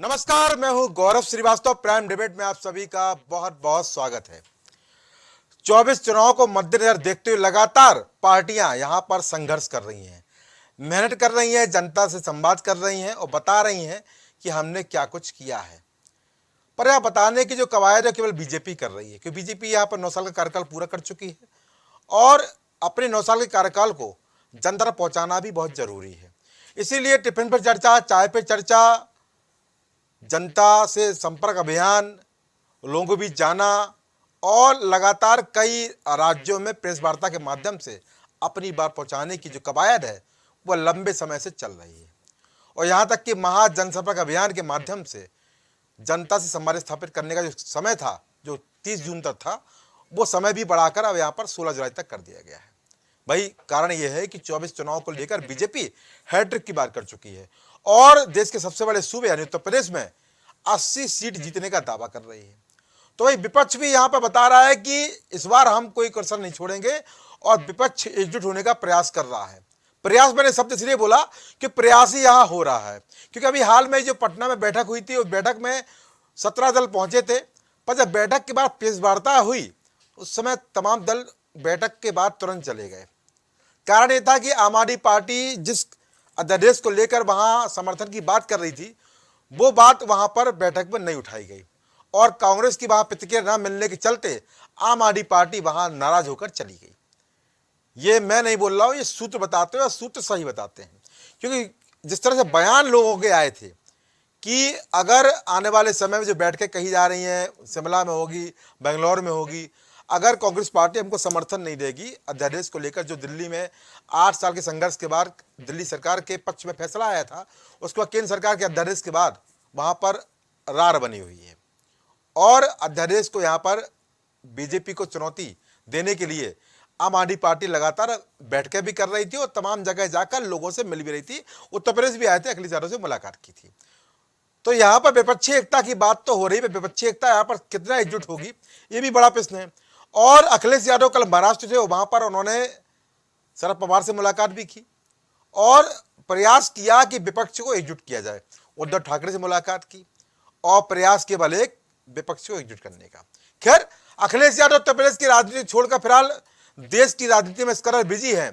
नमस्कार, मैं हूं गौरव श्रीवास्तव। प्राइम डिबेट में आप सभी का बहुत बहुत स्वागत है। 24 चुनाव को मद्देनजर देखते हुए लगातार पार्टियां यहां पर संघर्ष कर रही हैं, मेहनत कर रही हैं, जनता से संवाद कर रही हैं और बता रही हैं कि हमने क्या कुछ किया है। पर यह बताने की जो कवायद है केवल बीजेपी कर रही है, क्योंकि बीजेपी यहां पर 9 साल का कार्यकाल पूरा कर चुकी है और अपने 9 साल के कार्यकाल को जनता तक पहुंचाना भी बहुत जरूरी है। इसीलिए टिफिन पर चर्चा, चाय पर चर्चा, जनता से संपर्क अभियान, लोगों को भी जाना और लगातार कई राज्यों में प्रेस वार्ता के माध्यम से अपनी बात पहुंचाने की जो कवायद है वह लंबे समय से चल रही है। और यहाँ तक कि महा जनसंपर्क अभियान के माध्यम से जनता से संवाद स्थापित करने का जो समय था, जो 30 जून तक था, वो समय भी बढ़ाकर अब यहाँ पर 16 जुलाई तक कर दिया गया है। भाई कारण यह है कि 24 चुनाव को लेकर बीजेपी हैट्रिक की बात कर चुकी है और देश के सबसे बड़े सूबे यानी उत्तर प्रदेश में 80 सीट जीतने का दावा कर रही है। तो भाई विपक्ष भी यहां पर बता रहा है कि इस बार हम कोई कसर नहीं छोड़ेंगे और विपक्ष एकजुट होने का प्रयास कर रहा है। प्रयास मैंने शब्द इसलिए बोला कि प्रयास ही यहां हो रहा है, क्योंकि अभी हाल में जो पटना में बैठक हुई थी, उस बैठक में 17 दल पहुंचे थे। पर जब बैठक के बाद प्रेस वार्ता हुई उस समय तमाम दल बैठक के बाद तुरंत चले गए। कारण यह था कि आम आदमी पार्टी जिस अध्यादेश को लेकर वहां समर्थन की बात कर रही थी, वो बात वहां पर बैठक में नहीं उठाई गई और कांग्रेस की वहां प्रतिक्रिया न मिलने के चलते आम आदमी पार्टी वहां नाराज होकर चली गई। ये मैं नहीं बोल रहा हूं, ये सूत्र बताते हैं और सूत्र सही बताते हैं, क्योंकि जिस तरह से बयान लोगों के आए थे कि अगर आने वाले समय में जो बैठकें कही जा रही हैं, शिमला में होगी, बेंगलोर में होगी, अगर कांग्रेस पार्टी हमको समर्थन नहीं देगी अध्यादेश को लेकर, जो दिल्ली में 8 साल के संघर्ष के बाद दिल्ली सरकार के पक्ष में फैसला आया था, उसके बाद केंद्र सरकार के अध्यादेश के बाद वहां पर रार बनी हुई है और अध्यादेश को यहां पर बीजेपी को चुनौती देने के लिए आम आदमी पार्टी लगातार बैठकें भी कर रही थी और तमाम जगह जाकर लोगों से मिल भी रही थी। उत्तर प्रदेश भी आए थे, अखिलेश यादव से मुलाकात की थी। तो यहां पर विपक्षी एकता की बात तो हो रही है, विपक्षी एकता यहां पर कितना एकजुट होगी ये भी बड़ा प्रश्न है। और अखिलेश यादव कल महाराष्ट्र थे, वहां पर उन्होंने शरद पवार से मुलाकात भी की और प्रयास किया कि विपक्ष को एकजुट किया जाए। उद्धव ठाकरे से मुलाकात की और प्रयास केवल एक विपक्ष को एकजुट करने का। खैर, अखिलेश यादव उत्तर प्रदेश की राजनीति छोड़कर फिलहाल देश की राजनीति में इस कदर बिजी है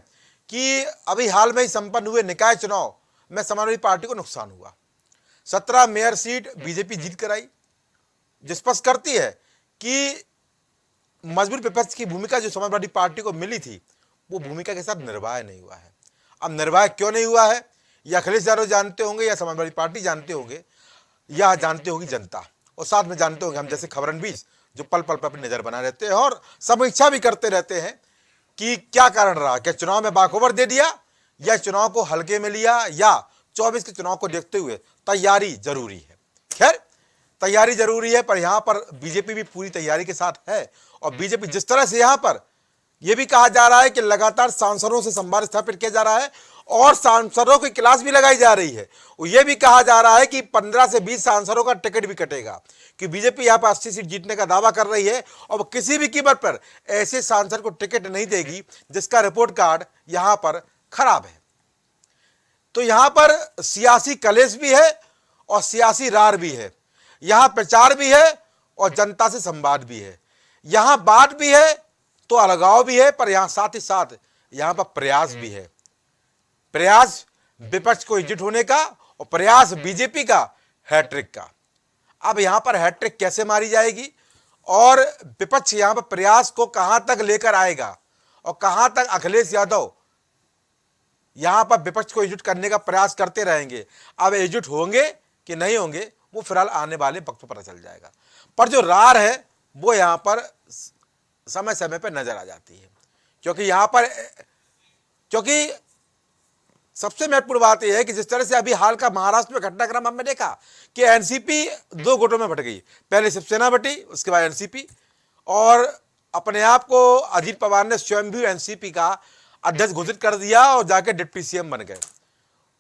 कि अभी हाल में ही संपन्न हुए निकाय चुनाव में समाजवादी पार्टी को नुकसान हुआ। 17 मेयर सीट बीजेपी जीत कर आई, जो स्पष्ट करती है कि मजबूत विपक्ष की भूमिका जो समाजवादी पार्टी को मिली थी वो भूमिका के साथ निर्वाह नहीं हुआ है। अब निर्वाह क्यों नहीं हुआ है, या अखिलेश यादव जानते होंगे, या समाजवादी पार्टी जानते होंगे, या जानते होगी जनता, और साथ में जानते होंगे हम जैसे खबरनवीस जो पल पल पर अपनी नजर बना रहते हैं और समीक्षा भी करते रहते हैं कि क्या कारण रहा, क्या चुनाव में बाखबर दे दिया या चुनाव को हल्के में लिया, या 24 के चुनाव को देखते हुए तैयारी जरूरी है। खैर, तैयारी जरूरी है, पर यहां पर बीजेपी भी पूरी तैयारी के साथ है और बीजेपी जिस तरह से यहां पर यह भी कहा जा रहा है कि लगातार सांसदों से संवाद स्थापित किया जा रहा है और सांसदों की क्लास भी लगाई जा रही है, और यह भी कहा जा रहा है कि 15 से 20 सांसदों का टिकट भी कटेगा, कि बीजेपी यहां पर 80 सीट जीतने का दावा कर रही है और किसी भी कीमत पर ऐसे सांसद को टिकट नहीं देगी जिसका रिपोर्ट कार्ड यहां पर खराब है। तो यहां पर सियासी कलेश भी है और सियासी रार भी है, यहां प्रचार भी है और जनता से संवाद भी है, यहां बात भी है तो अलगाव भी है, पर यहां साथ ही साथ यहां पर प्रयास भी है। प्रयास विपक्ष को एकजुट होने का और प्रयास बीजेपी का हैट्रिक का। अब यहां पर हैट्रिक कैसे मारी जाएगी और विपक्ष यहां पर प्रयास को कहां तक लेकर आएगा और कहां तक अखिलेश यादव यहां पर विपक्ष को एकजुट करने का प्रयास करते रहेंगे। अब एकजुट होंगे कि नहीं होंगे वो फिलहाल आने वाले वक्त पर पता चल जाएगा, पर जो रार है वो यहां पर समय समय पर नजर आ जाती है, क्योंकि सबसे महत्वपूर्ण बात यह है कि जिस तरह से अभी हाल का महाराष्ट्र में घटनाक्रम हमने देखा कि एनसीपी 2 गुटों में बट गई, पहले शिवसेना बटी, उसके बाद एनसीपी, और अपने आप को अजीत पवार ने स्वयं भी एनसीपी का अध्यक्ष घोषित कर दिया और जाकर डिप्टी सीएम बन गए।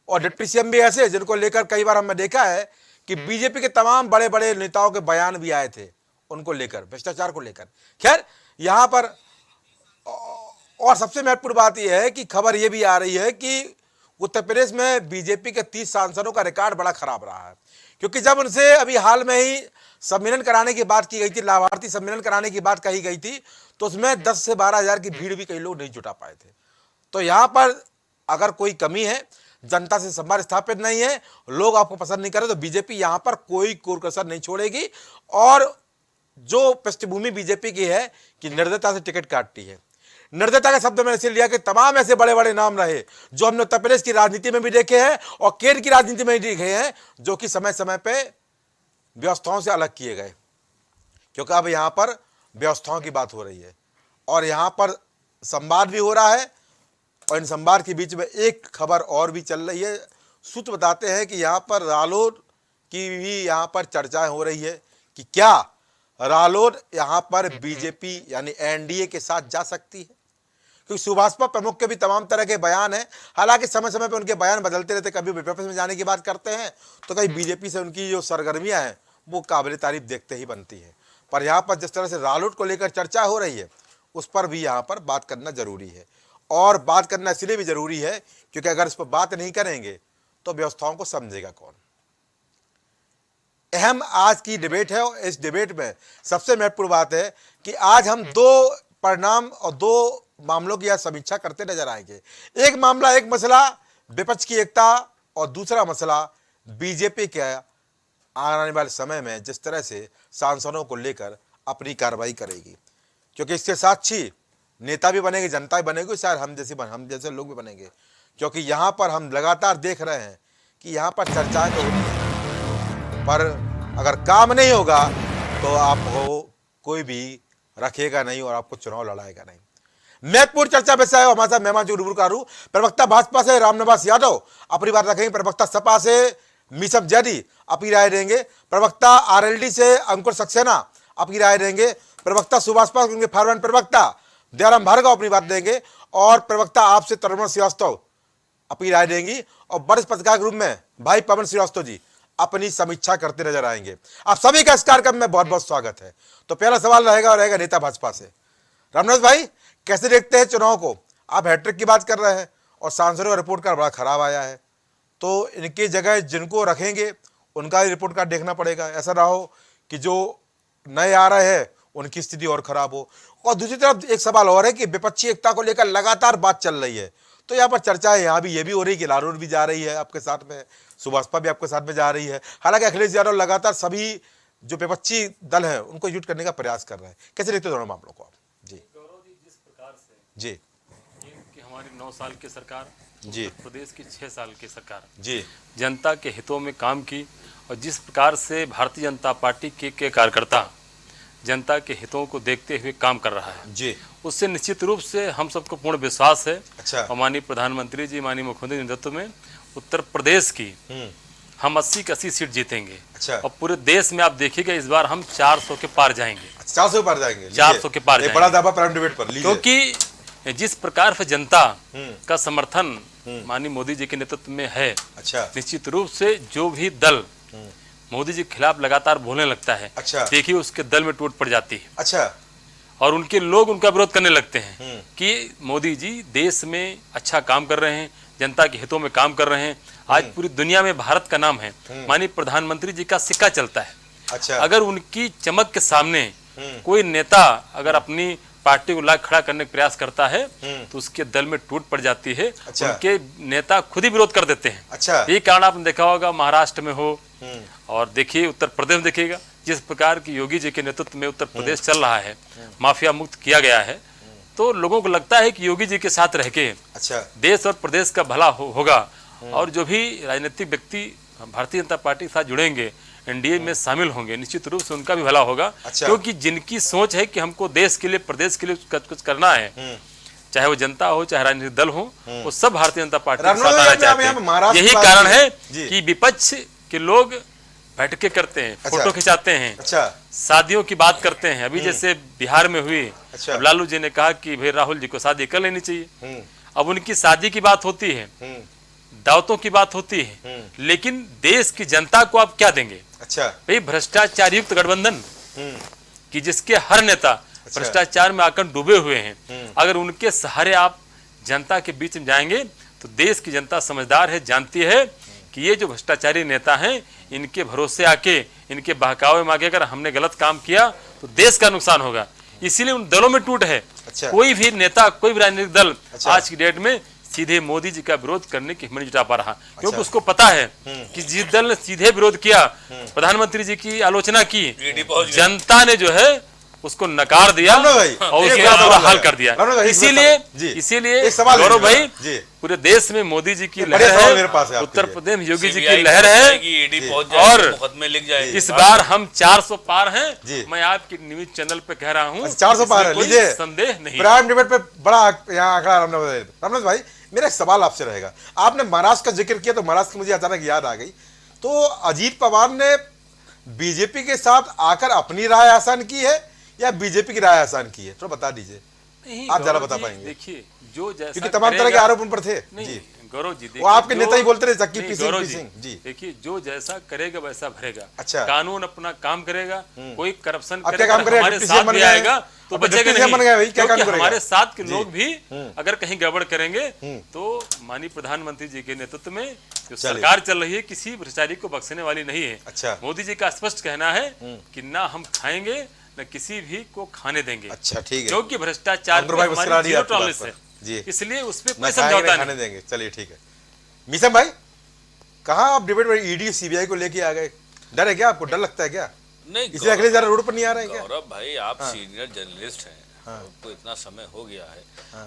और डिप्टी सीएम भी ऐसे जिनको लेकर कई बार हमने देखा है कि बीजेपी के तमाम बड़े बड़े नेताओं के बयान भी आए थे उनको लेकर, भ्रष्टाचार को लेकर। खैर, यहां पर और सबसे महत्वपूर्ण बात यह है कि खबर यह भी आ रही है कि उत्तर प्रदेश में बीजेपी के 30 सांसदों का रिकॉर्ड बड़ा खराब रहा है, क्योंकि जब उनसे अभी हाल में ही सम्मेलन कराने की बात की गई थी, लाभार्थी सम्मेलन कराने की बात कही गई थी, तो उसमें 10 से 12 हजार की भीड़ भी कई लोग नहीं जुटा पाए थे। तो यहां पर अगर कोई कमी है, जनता से संवाद स्थापित नहीं है, लोग आपको पसंद नहीं कर रहे, तो बीजेपी यहां पर कोई कोर-कसर नहीं छोड़ेगी। और जो पृष्ठभूमि बीजेपी की है कि निर्दयता से टिकट काटती है। निर्दयता का शब्द मैंने इसलिए लिया कि तमाम ऐसे बड़े बड़े नाम रहे जो हमने उत्तर प्रदेश की राजनीति में भी देखे हैं और केंद्र की राजनीति में भी देखे हैं, जो कि समय समय पे व्यवस्थाओं से अलग किए गए। क्योंकि अब यहां पर व्यवस्थाओं की बात हो रही है और यहां पर संवाद भी हो रहा है। और इन संवाद के बीच में एक खबर और भी चल रही है। सूत्र बताते हैं कि यहां पर रालोद की भी यहां पर चर्चाएं हो रही है कि क्या रालोद यहां पर बीजेपी यानी एनडीए के साथ जा सकती है, क्योंकि सुभाषपा प्रमुख के भी तमाम तरह के बयान हैं। हालांकि समय समय पर उनके बयान बदलते रहते, कभी विपक्ष में जाने की बात करते हैं तो कहीं बीजेपी से उनकी जो सरगर्मियां हैं वो काबिल तारीफ देखते ही बनती है। पर यहाँ पर जिस तरह से रालोद को लेकर चर्चा हो रही है, उस पर भी यहाँ पर बात करना जरूरी है। और बात करना इसलिए भी जरूरी है क्योंकि अगर इस पर बात नहीं करेंगे तो व्यवस्थाओं को समझेगा कौन। अहम आज की डिबेट है और इस डिबेट में सबसे महत्वपूर्ण बात है कि आज हम दो परिणाम और दो मामलों की समीक्षा करते नजर आएंगे। एक मामला, एक मसला विपक्ष की एकता और दूसरा मसला बीजेपी के आने वाले समय में जिस तरह से सांसदों को लेकर अपनी कार्रवाई करेगी, क्योंकि इसके साक्षी नेता भी बनेंगे, जनता भी बनेगी, शायद हम जैसे लोग भी बनेंगे। क्योंकि यहाँ पर हम लगातार देख रहे हैं कि यहाँ पर चर्चाएं तो होती हैं, पर अगर काम नहीं होगा तो आपको कोई भी रखेगा नहीं और आपको चुनाव लड़ाएगा नहीं। महत्वपूर्ण चर्चा वैसे है। हमारे साथ मेहमान जो रूबरू कारू प्रवक्ता भाजपा से रामनिवास यादव अपनी बात रखेंगे, प्रवक्ता सपा से मीसब जैदी अपनी राय देंगे, प्रवक्ता आरएलडी से अंकुर सक्सेना अपनी राय देंगे, प्रवक्ता सुभाषपा के फॉरवर्ड प्रवक्ता दयाराम भार्गव अपनी बात देंगे और प्रवक्ता आपसे तरुण श्रीवास्तव अपनी राय देंगी और वरिष्ठ पत्रकार के रूप में भाई पवन श्रीवास्तव जी अपनी समीक्षा करते नजर आएंगे। आप सभी का इस कार्यक्रम में बहुत बहुत स्वागत है। तो पहला सवाल रहेगा नेता भाजपा से। रामनिवास भाई, कैसे देखते हैं चुनाव को? आप हैट्रिक की बात कर रहे हैं और सांसदों का रिपोर्ट कार्ड बड़ा खराब आया है, तो इनकी जगह जिनको रखेंगे उनका रिपोर्ट कार्ड देखना पड़ेगा। ऐसा ना हो कि जो नए आ रहे हैं उनकी स्थिति और खराब हो। और दूसरी तरफ एक सवाल और है कि विपक्षी एकता को लेकर लगातार बात चल रही है, तो यहाँ पर चर्चा है, यहाँ भी ये भी हो रही है कि रालोद भी जा रही है आपके साथ में, सुभाषपा भी आपके साथ में जा रही है। हालांकि अखिलेश यादव लगातार सभी जो विपक्षी दल है उनको एकजुट करने का प्रयास कर रहे हैं। कैसे देखते हो दोनों मामलों को आप? जी गौरव जी, जिस प्रकार से जी कि हमारी 9 साल की सरकार, जी उत्तर प्रदेश की 6 साल की सरकार जी जनता के हितों में काम की और जिस प्रकार से भारतीय जनता पार्टी के कार्यकर्ता जनता के हितों को देखते हुए काम कर रहा है जी, उससे निश्चित रूप से हम सबको पूर्ण विश्वास है। अच्छा। और माननीय प्रधानमंत्री जी, माननीय मुख्यमंत्री के नेतृत्व में उत्तर प्रदेश की हम 80 की 80 सीट जीतेंगे। अच्छा। और पूरे देश में आप देखिएगा इस बार हम 400 के पार जाएंगे। 400 के पार जाएंगे? 400 के पार एक बड़ा दावा प्राइम डिबेट पर लीजिए। क्योंकि जिस प्रकार से जनता का समर्थन माननीय मोदी जी के नेतृत्व में है, अच्छा, निश्चित रूप से जो भी दल मोदी जी के खिलाफ लगातार बोलने लगता है, अच्छा, देखिए उसके दल में टूट पड़ जाती है। अच्छा। और उनके लोग उनका विरोध करने लगते हैं कि मोदी जी देश में अच्छा काम कर रहे हैं, जनता के हितों में काम कर रहे हैं। आज पूरी दुनिया में भारत का नाम है, माननीय प्रधानमंत्री जी का सिक्का चलता है। अच्छा। अगर उनकी चमक के सामने कोई नेता अगर अपनी पार्टी को ला खड़ा करने का प्रयास करता है तो उसके दल में टूट पड़ जाती है। अच्छा। उनके नेता खुद ही विरोध कर देते हैं। अच्छा। यही कारण आपने देखा होगा महाराष्ट्र में हो और देखिए उत्तर प्रदेश में देखिएगा, जिस प्रकार की योगी जी के नेतृत्व में उत्तर प्रदेश चल रहा है, माफिया मुक्त किया गया है, तो लोगों को लगता है कि योगी जी के साथ रह के अच्छा देश और प्रदेश का भला होगा। और जो भी राजनीतिक व्यक्ति भारतीय जनता पार्टी के साथ जुड़ेंगे, एनडीए में शामिल होंगे, निश्चित रूप से उनका भी भला होगा। अच्छा। क्योंकि जिनकी सोच है कि हमको देश के लिए, प्रदेश के लिए कुछ करना है, चाहे वो जनता हो चाहे राजनीतिक दल हो, वो सब भारतीय जनता पार्टी के साथ आना चाहते हैं। यही कारण है कि विपक्ष के लोग बैठकें करते हैं, फोटो खिंचाते हैं, अच्छा, शादियों की बात करते हैं। अभी जैसे बिहार में हुई, अच्छा, अब लालू जी ने कहा कि भाई राहुल जी को शादी कर लेनी चाहिए। अब उनकी शादी की बात होती है, दावतों की बात होती है, लेकिन देश की जनता को आप क्या देंगे? अच्छा, भाई भ्रष्टाचार युक्त गठबंधन कि जिसके हर नेता भ्रष्टाचार में आकर डूबे हुए हैं, अगर उनके सहारे आप जनता के बीच में जाएंगे तो देश की जनता समझदार है, जानती है कि ये जो भ्रष्टाचारी नेता हैं इनके भरोसे आके, इनके बहकावे में आके अगर हमने गलत काम किया तो देश का नुकसान होगा। इसीलिए उन दलों में टूट है। कोई भी नेता, कोई भी राजनीतिक दल आज की डेट में सीधे मोदी जी का विरोध करने की हिम्मत नहीं जुटा पा रहा, क्योंकि उसको पता है कि जिस दल ने सीधे विरोध किया, प्रधानमंत्री जी की आलोचना की, जनता ने जो है उसको नकार दिया और उसके बुरा हाल कर दिया। इसीलिए गौरव भाई, पूरे देश में मोदी जी की लहर है, उत्तर प्रदेश में योगी जी की लहर है, और इस बार हम 400 पार हैं। मैं आपकी न्यूज चैनल पे कह रहा हूँ 400 पार है, लीजिए संदेह नहीं। प्राइम डिबेट पे बड़ा यहाँ आंकड़ा रामनाथ भाई, मेरा एक सवाल आपसे रहेगा। आपने महाराष्ट्र का जिक्र किया तो महाराष्ट्र की मुझे अचानक याद आ गई। तो अजीत पवार ने बीजेपी के साथ आकर अपनी राय आसान की है या बीजेपी की राय आसान की है, तो बता दीजिए, आप जरा बता पाएंगे। देखिए, जो जैसा क्योंकि तमाम तरह के आरोप उन पर थे। जी गौरव जी, वो आपके नेता ही बोलते रहे, चक्की पीसिंग जी। देखिए, जो जैसा करेगा वैसा भरेगा। अच्छा, कानून अपना काम करेगा, कोई करप्शन करेगा, हमारे साथ भी आएगा तो बचेगा नहीं, क्योंकि हमारे साथ के लोग भी अगर कहीं गड़बड़ करेंगे तो माननीय प्रधानमंत्री जी के नेतृत्व में जो सरकार चल रही है, किसी भ्रष्टाचारी को बख्शने वाली नहीं है। अच्छा, मोदी जी का स्पष्ट कहना है कि ना हम खाएंगे न किसी भी को खाने देंगे। अच्छा, ठीक है, क्योंकि भ्रष्टाचार पे हमारी जीरो टॉलरेंस है जी, इसलिए उसमें कोई समझौता नहीं देंगे। चलिए ठीक है। मीसम भाई, कहाँ आप डिबेट में ईडी सीबीआई को लेके आ गए? डर है क्या आपको? डर लगता है क्या? नहीं, इसलिए अगले जरा रोड पर नहीं आ रहे हैं क्या? गौरव भाई, आप सीनियर जर्नलिस्ट हैं, आपको इतना समय हो गया है,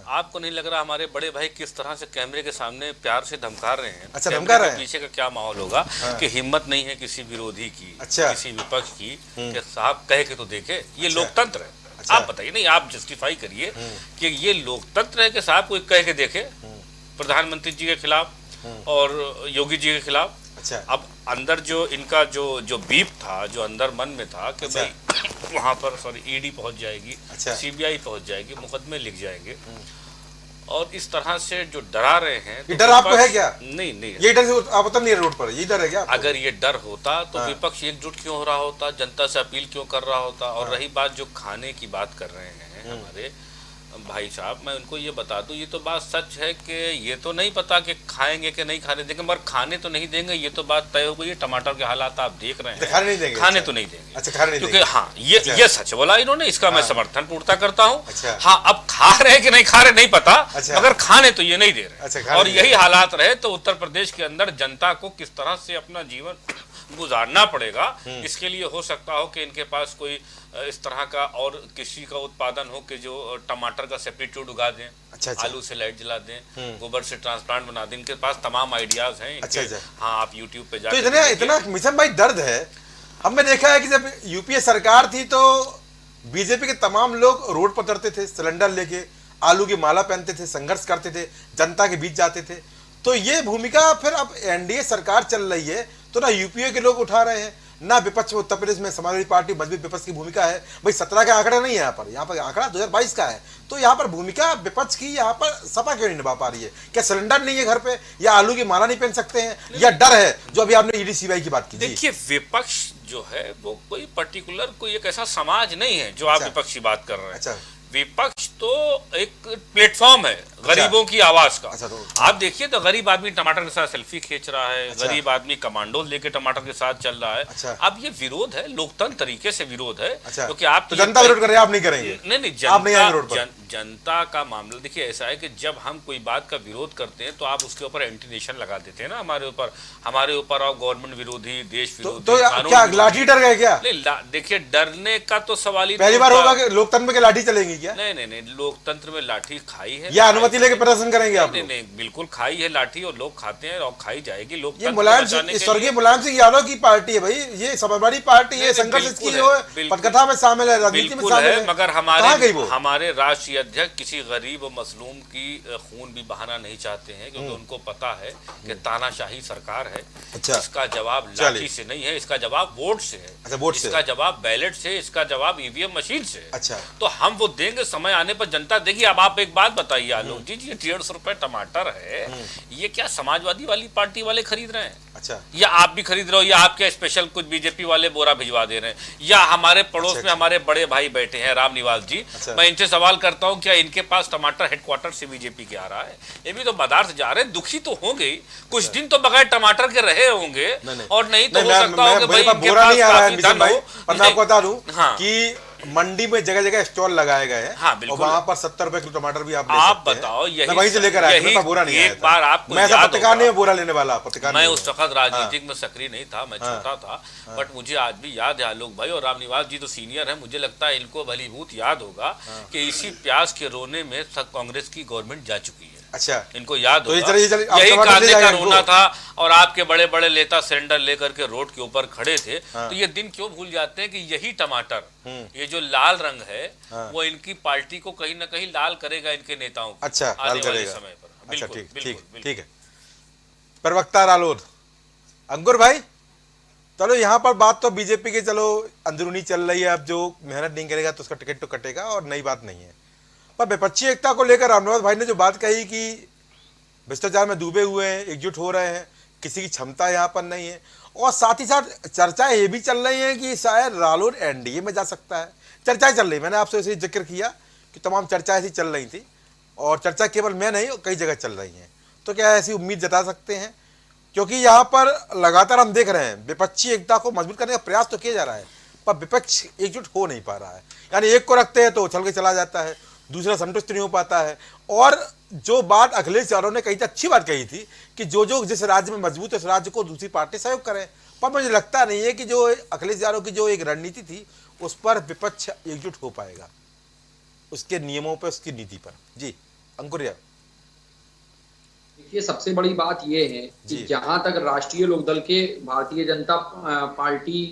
आपको नहीं लग रहा हमारे बड़े भाई किस तरह से कैमरे के सामने प्यार से धमका रहे हैं? अच्छा, धमका रहे हैं? पीछे का क्या माहौल होगा कि हिम्मत नहीं है किसी विरोधी की, किसी विपक्ष की कि साहब कह के तो देखे। ये लोकतंत्र है। आप बताइए, नहीं आप जस्टिफाई करिए कि ये लोकतंत्र है कि साहब कोई कह के देखे प्रधानमंत्री जी के खिलाफ और योगी जी के खिलाफ। अच्छा, अब अंदर जो इनका जो बीप था, जो अंदर मन में था कि भाई वहां पर ईडी पहुंच जाएगी, सीबीआई पहुंच जाएगी, मुकदमे लिख जाएंगे, और इस तरह से जो डरा रहे हैं। ये डर आपको है क्या? नहीं, ये डर से आप उतर नहीं रोड पर, ये डर है क्या आपको? अगर ये डर होता तो विपक्ष एकजुट क्यों हो रहा होता, जनता से अपील क्यों कर रहा होता? और रही बात जो खाने की बात कर रहे हैं हमारे भाई साहब, मैं उनको ये बता दूं, ये तो बात सच है कि ये तो नहीं पता कि खाएंगे कि नहीं खाने देंगे, मगर खाने तो नहीं देंगे, ये तो बात तय हो गई है। टमाटर के हालात आप देख रहे हैं, खाने नहीं देंगे, खाने तो नहीं देंगे। अच्छा, खाने नहीं क्योंकि देंगे। हाँ, ये सच बोला इन्होंने, इसका मैं समर्थन पूर्ता करता हूँ। हाँ, अब खा रहे कि नहीं खा रहे नहीं पता, मगर खाने तो ये नहीं दे रहे। और यही हालात रहे तो उत्तर प्रदेश के अंदर जनता को किस तरह से अपना जीवन गुजारना पड़ेगा, इसके लिए हो सकता हो कि इनके पास कोई इस तरह का और किसी का उत्पादन हो कि जो टमाटर का सब्स्टिट्यूट उगा दें, आलू से लाइट जला दें, गोबर से ट्रांसप्लांट बना दें। इनके पास तमाम आइडियाज हैं। हाँ, आप यूट्यूब पे जाकर तो इतना मिशन भाई दर्द है। हमने देखा है कि जब यूपीए सरकार थी तो बीजेपी के तमाम लोग रोड पर उतरते थे, सिलेंडर लेके, आलू की माला पहनते थे, संघर्ष करते थे, जनता के बीच जाते थे। तो ये भूमिका फिर अब एनडीए सरकार चल रही है तो ना यूपीए के लोग उठा रहे हैं, ना विपक्ष में उत्तर प्रदेश में समाजवादी पार्टी मजबूत विपक्ष की भूमिका है। भाई 17 का आंकड़ा नहीं है यहाँ पर आंकड़ा 2022 का है। तो यहाँ पर भूमिका विपक्ष की यहाँ पर सपा क्यों नहीं निभा पा रही है? क्या सिलेंडर नहीं है घर पे, या आलू की माला नहीं पहन सकते हैं, या डर है जो अभी आपने ईडी सीबीआई की बात की? देखिए, विपक्ष जो है वो कोई पर्टिकुलर कोई एक ऐसा समाज नहीं है जो आप विपक्ष की बात कर रहे हैं। अच्छा, विपक्ष तो एक प्लेटफॉर्म है गरीबों की आवाज का। अच्छा, तो आप देखिए तो गरीब आदमी टमाटर के साथ सेल्फी खींच रहा है, गरीब आदमी कमांडो लेके टमाटर के साथ चल रहा है। अब ये विरोध है, लोकतंत्र तरीके से विरोध है, क्योंकि आप तो जनता विरोध कर रहे हैं, आप नहीं करेंगे? नहीं, जनता का मामला देखिए ऐसा है कि जब हम कोई बात का विरोध करते हैं तो आप उसके ऊपर एंटीनेशन लगा देते हैं ना, हमारे ऊपर आप गवर्नमेंट विरोधी, देश विरोधी। तो क्या लाठी डर गए क्या? देखिए, डरने का तो सवाल ही पहली बार होगा कि लोकतंत्र में लाठी चलेगी क्या? नहीं, लोकतंत्र में लाठी खाई है या अनुमति लेके प्रदर्शन करेंगे आप? नहीं, बिल्कुल खाई है लाठी, और लोग खाते हैं और खाई जाएगी। ये स्वर्गीय मुलायम सिंह यादव की पार्टी है भाई, ये समाजवादी पार्टी है, संघर्ष इसकी जो है पटकथा में शामिल है, राजनीति में शामिल है। मगर हमारे राष्ट्रीय अध्यक्ष किसी गरीब मजलूम की खून भी बहाना नहीं चाहते हैं, क्योंकि उनको पता है कि तानाशाही सरकार है। इसका जवाब लाठी से नहीं है, इसका जवाब वोट से है, इसका जवाब बैलेट से, इसका जवाब ईवीएम मशीन से। अच्छा, तो हम वो देंगे, समय आने पर जनता देगी। अब आप एक बात बताइए आलोक जी 150 रुपए टमाटर है, ये क्या समाजवादी वाली पार्टी वाले खरीद रहे हैं? अच्छा, या आप भी खरीद रहे हो, या आपके स्पेशल कुछ बीजेपी वाले बोरा भिजवा दे रहे हैं, या हमारे पड़ोस में हमारे बड़े भाई बैठे हैं राम निवास जी, मैं इनसे सवाल करता हूं क्या इनके पास टमाटर हेडक्वार्टर से बीजेपी के आ रहा है? ये भी तो बाजार से जा रहे हैं, दुखी तो होंगे, कुछ दिन तो बगैर टमाटर के रहे होंगे, और नहीं तो हो सकता हो कि भाई इनके पास काफी धन हो। मैं आपको बता दूं कि मंडी में जगह जगह स्टॉल लगाए गए हैं, हाँ, और वहां पर 70 रुपए किलो टमाटर भी आप बताओ, यही मैं वहीं से लेकर आया था, बोरा नहीं एक बार आपको मैं ऐसा पत्रकार नहीं बोरा लेने वाला पत्रकार। मैं उस वक्त राजनीतिक में सक्रिय नहीं था, मैं छोटा था, बट मुझे आज भी याद है आलोक भाई, और रामनिवास जी तो सीनियर है, मुझे लगता है इनको भलीभूत याद होगा कि इसी प्याज के रोने में कांग्रेस की गवर्नमेंट जा चुकी है। अच्छा, इनको याद होगा, तो यही कांदे का रोना था, और आपके बड़े बड़े नेता सिलेंडर लेकर के रोड के ऊपर खड़े थे। तो ये दिन क्यों भूल जाते हैं कि यही टमाटर, ये जो लाल रंग है, वो इनकी पार्टी को कहीं ना कहीं लाल करेगा, इनके नेताओं को। अच्छा, आने वाले समय पर। अच्छा, ठीक है। प्रवक्ता रालोद अंकुर भाई, चलो यहाँ पर बात तो बीजेपी के चलो अंदरूनी चल रही है, अब जो मेहनत नहीं करेगा तो उसका टिकट तो कटेगा, और नई बात नहीं है। पर विपक्षी एकता को लेकर रामनिवास भाई ने जो बात कही कि भ्रष्टाचार में डूबे हुए हैं, एकजुट हो रहे हैं, किसी की क्षमता यहाँ पर नहीं है, और साथ ही साथ चर्चाएं ये भी चल रही हैं कि शायद रालोद एनडीए में जा सकता है। चर्चाएं चल रही, मैंने आपसे इसे जिक्र किया कि तमाम चर्चाएं ऐसी चल रही थी, और चर्चा केवल मैं नहीं, कई जगह चल रही हैं। तो क्या ऐसी उम्मीद जता सकते हैं? क्योंकि यहाँ पर लगातार हम देख रहे हैं विपक्षी एकता को मजबूत करने का प्रयास तो किया जा रहा है, पर विपक्ष एकजुट हो नहीं पा रहा है। यानी एक को रखते हैं तो उछल के चला जाता है, दूसरा संतुष्ट नहीं हो पाता है। और जो बात अखिलेश यादव ने कही थी, अच्छी बात कही थी कि जो जिस राज्य में मजबूत है उस राज्य को दूसरी पार्टी सहयोग करे, पर मुझे लगता नहीं है कि जो अखिलेश यादव की जो एक रणनीति थी उस पर विपक्ष एकजुट हो पाएगा, उसके नियमों पर, उसकी नीति पर। जी अंकुर, देखिए सबसे बड़ी बात यह है कि जहां तक राष्ट्रीय लोकदल के Bharatiya Janata party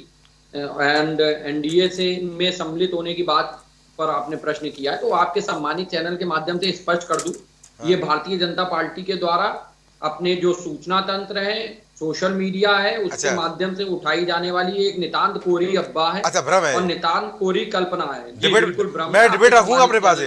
and NDA से में सम्मिलित होने की बात पर आपने प्रश्न किया है, तो आपके सम्मानित चैनल के माध्यम से स्पष्ट कर दूं, ये भारतीय जनता पार्टी के द्वारा अपने जो सूचना तंत्र है, सोशल मीडिया है, उसके माध्यम से उठाई जाने वाली एक नितांत कोरी अफवाह है। अच्छा, भ्रम है, और नितांत कोरी कल्पना है। मैं डिबेट रखूंगा अपने पास,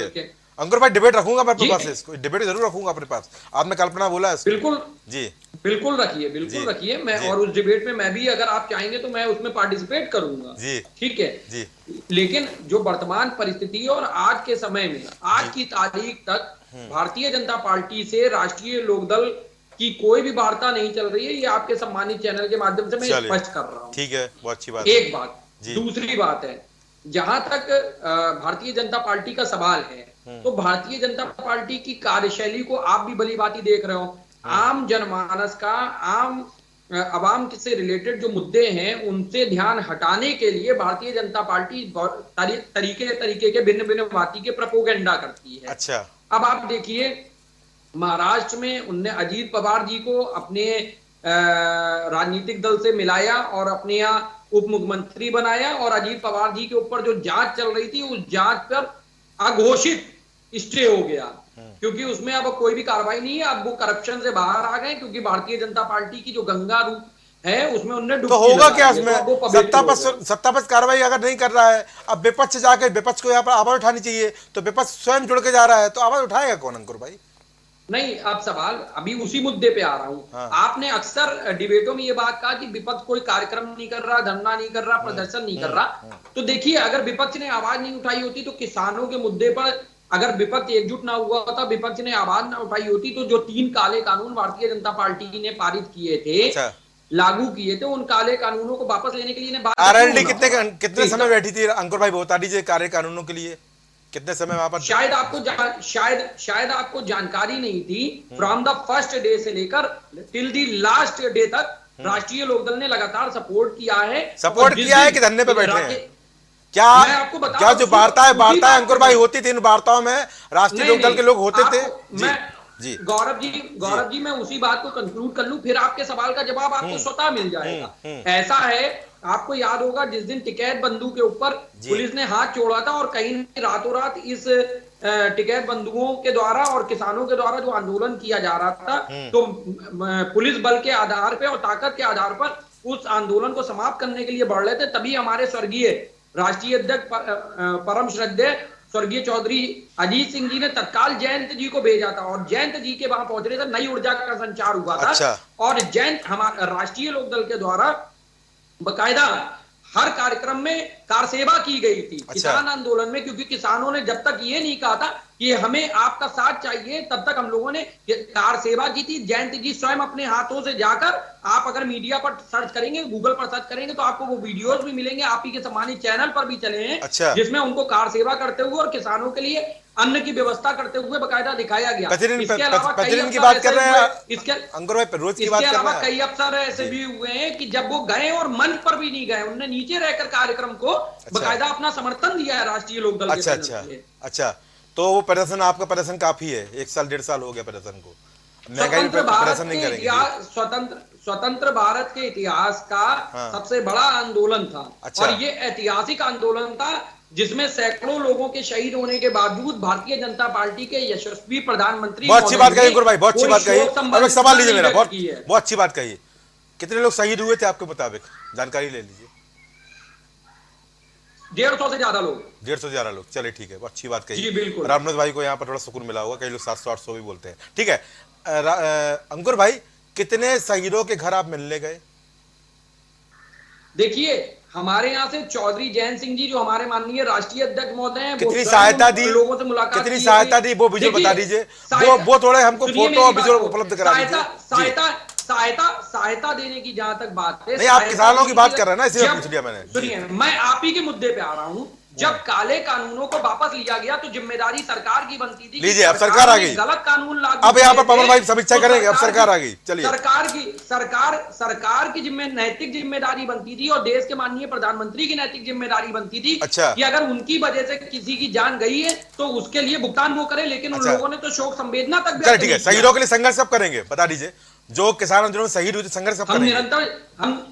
अंकुर भाई डिबेट रखूंगा मैं अपने पास, इसको डिबेट जरूर रखूंगा अपने पास। आपने कल्पना बोला है, बिल्कुल जी, बिल्कुल रखिए, बिल्कुल रखिए। मैं और उस डिबेट में मैं भी, अगर आप चाहेंगे तो मैं उसमें पार्टिसिपेट करूंगा, जी, ठीक है जी। लेकिन जो वर्तमान परिस्थिति और आज के समय में, आज की तारीख तक भारतीय जनता पार्टी से राष्ट्रीय लोकदल की कोई भी वार्ता नहीं चल रही है, ये आपके सम्मानित चैनल के माध्यम से मैं स्पष्ट कर रहा हूँ। ठीक है, बहुत अच्छी बात। एक बात, दूसरी बात है, जहां तक भारतीय जनता पार्टी का सवाल है, तो भारतीय जनता पार्टी की कार्यशैली को आप भी भली भांति देख रहे हो। आम जनमानस का, आम अवाम से रिलेटेड जो मुद्दे हैं उनसे ध्यान हटाने के लिए भारतीय जनता पार्टी तरीके के भिन्न भिन्न भांति के प्रोपेगेंडा करती है। अच्छा, अब आप देखिए महाराष्ट्र में उनने अजीत पवार जी को अपने राजनीतिक दल से मिलाया और अपने यहाँ उप मुख्यमंत्री बनाया, और अजीत पवार जी के ऊपर जो जांच चल रही थी उस जांच पर अघोषित स्टे हो गया, क्योंकि उसमें अब कोई भी कार्रवाई नहीं है। अब वो करप्शन से बाहर आ गए, क्योंकि भारतीय जनता पार्टी की जो गंगा रूप है उसमें उन्होंने तो होगा क्या उसमें? सत्ता पर कार्रवाई अगर नहीं कर रहा है, अब विपक्ष जाके विपक्ष को यहाँ पर आवाज उठानी चाहिए, तो विपक्ष स्वयं जुड़ के जा रहा है, तो आवाज उठाएगा कौन अंकुर भाई? नहीं, आप सवाल अभी उसी मुद्दे पे आ रहा हूँ। हाँ। आपने अक्सर डिबेटों में ये बात कहा कि विपक्ष कोई कार्यक्रम नहीं कर रहा, धरना नहीं कर रहा, प्रदर्शन नहीं कर रहा। तो देखिए, अगर विपक्ष ने आवाज नहीं उठाई होती तो किसानों के मुद्दे पर अगर विपक्ष एकजुट ना हुआ था, विपक्ष ने आवाज ना उठाई होती, तो जो 3 काले कानून भारतीय जनता पार्टी ने पारित किए थे, लागू किए थे, उन काले कानूनों को वापस लेने के लिए आरएलडी कितने समय बैठी थी अंकुर भाई, बता दीजिए काले कानूनों के लिए कितने समय वहां पर? शायद आपको जानकारी नहीं थी। फ्रॉम द फर्स्ट डे से लेकर टिल द लास्ट डे तक राष्ट्रीय लोकदल ने लगातार सपोर्ट किया है कि धरने पे बैठे हैं? क्या जो वार्ताएं अंकुर भाई होती थी, इन वार्ताओं में राष्ट्रीय लोकदल के लोग होते थे? जी गौरव जी मैं उसी बात को कंक्लूड कर लूं, फिर आपके सवाल का जवाब आपको स्वतः मिल जाएगा। ऐसा है, आपको याद होगा जिस दिन टिकैत बंधु के ऊपर पुलिस ने हाथ जोड़ा था, और कहीं रातों रात इस टिकैत बंधुओं के द्वारा और किसानों के द्वारा जो आंदोलन किया जा रहा था, तो पुलिस बल के आधार पर और ताकत के आधार पर उस आंदोलन को समाप्त करने के लिए बढ़ रहे थे। तभी हमारे स्वर्गीय राष्ट्रीय अध्यक्ष परम श्रद्धेय स्वर्गीय चौधरी अजीत सिंह जी ने तत्काल जयंत जी को भेजा था और जयंत जी के वहां पहुंचने से नई ऊर्जा का संचार हुआ था। अच्छा। और जयंत हमारा राष्ट्रीय लोकदल के द्वारा बकायदा हर कार्यक्रम में कार सेवा की गई थी। अच्छा। किसान आंदोलन में, क्योंकि किसानों ने जब तक ये नहीं कहा था कि हमें आपका साथ चाहिए, तब तक हम लोगों ने कार सेवा की थी। जयंत जी स्वयं अपने हाथों से जाकर, आप अगर मीडिया पर सर्च करेंगे, गूगल पर सर्च करेंगे तो आपको वो वीडियोस भी मिलेंगे, आप ही के सम्मानित चैनल पर भी चले हैं। अच्छा। जिसमें उनको कार सेवा करते हुए और किसानों के लिए अन्न की व्यवस्था करते हुए बकायदा दिखाया गया। इसके अलावा प्रतिदिन की बात कर रहे हैं इसके अंकुर भाई, रोज की बात कर रहे हैं। अलावा कई अफसर ऐसे भी हुए हैं कि जब वो गए और मंच पर भी नहीं गए, उन्होंने नीचे रहकर कार्यक्रम को बकायदा अपना समर्थन दिया है राष्ट्रीय लोकदल के। अच्छा, तो वो प्रदर्शन, आपका प्रदर्शन काफी है, 1 साल 1.5 साल हो गया प्रदर्शन को। स्वतंत्र भारत के इतिहास का सबसे बड़ा आंदोलन था। अच्छा। और ये ऐतिहासिक आंदोलन था जिसमें सैकड़ों लोगों के शहीद होने के बावजूद भारतीय जनता पार्टी के यशस्वी प्रधानमंत्री, बहुत अच्छी बात कही अंकुर भाई, बहुत अच्छी बात कही। अब एक सवाल लीजिए मेरा, बहुत अच्छी बात कही। कितने लोग शहीद हुए थे आपके मुताबिक, जानकारी ले लीजिए। 150 से ज्यादा लोग। 150 से ज्यादा लोग, चलिए ठीक है, बहुत अच्छी बात कही। जी बिल्कुल। रामनाथ भाई को यहाँ पर थोड़ा सुकून मिला होगा, कई लोग 700-800 भी बोलते हैं। ठीक है, अंकुर भाई, कितने शहीदों के घर आप मिलने गए? देखिए, हमारे यहाँ से चौधरी जयंत सिंह जी जो हमारे माननीय राष्ट्रीय अध्यक्ष महोदय हैं, कितनी सहायता दी, लोगों से मुलाकात, कितनी सहायता दी, वो विजुअल बता दीजिए। वो थोड़े हमको फोटो और विजुअल उपलब्ध करा दीजिए। सहायता देने की जहां तक बात है, नहीं, आप किसानों की बात कर रहे हैं ना, इसलिए पूछ लिया मैंने। सुनिए, मैं आप ही के मुद्दे पे आ रहा हूँ। जब काले कानूनों को वापस लिया गया तो जिम्मेदारी सरकार की बनती थी। लीजिए, अब सरकार आ गई, गलत कानून लागू। अब यहाँ पर पवन भाई समीक्षा करेंगे, अब सरकार आ गई। चलिए, सरकार की नैतिक जिम्मेदारी बनती थी और देश के माननीय प्रधानमंत्री की नैतिक जिम्मेदारी बनती थी। अच्छा। कि अगर उनकी वजह से किसी की जान गई है तो उसके लिए भुगतान वो करे, लेकिन उन लोगों ने तो शोक संवेदना तक। ठीक है, शहीदों के लिए संघर्ष कब करेंगे बता दीजिए, जो किसान आंदोलन शहीद हुए थे, संघर्ष कब करेंगे? हम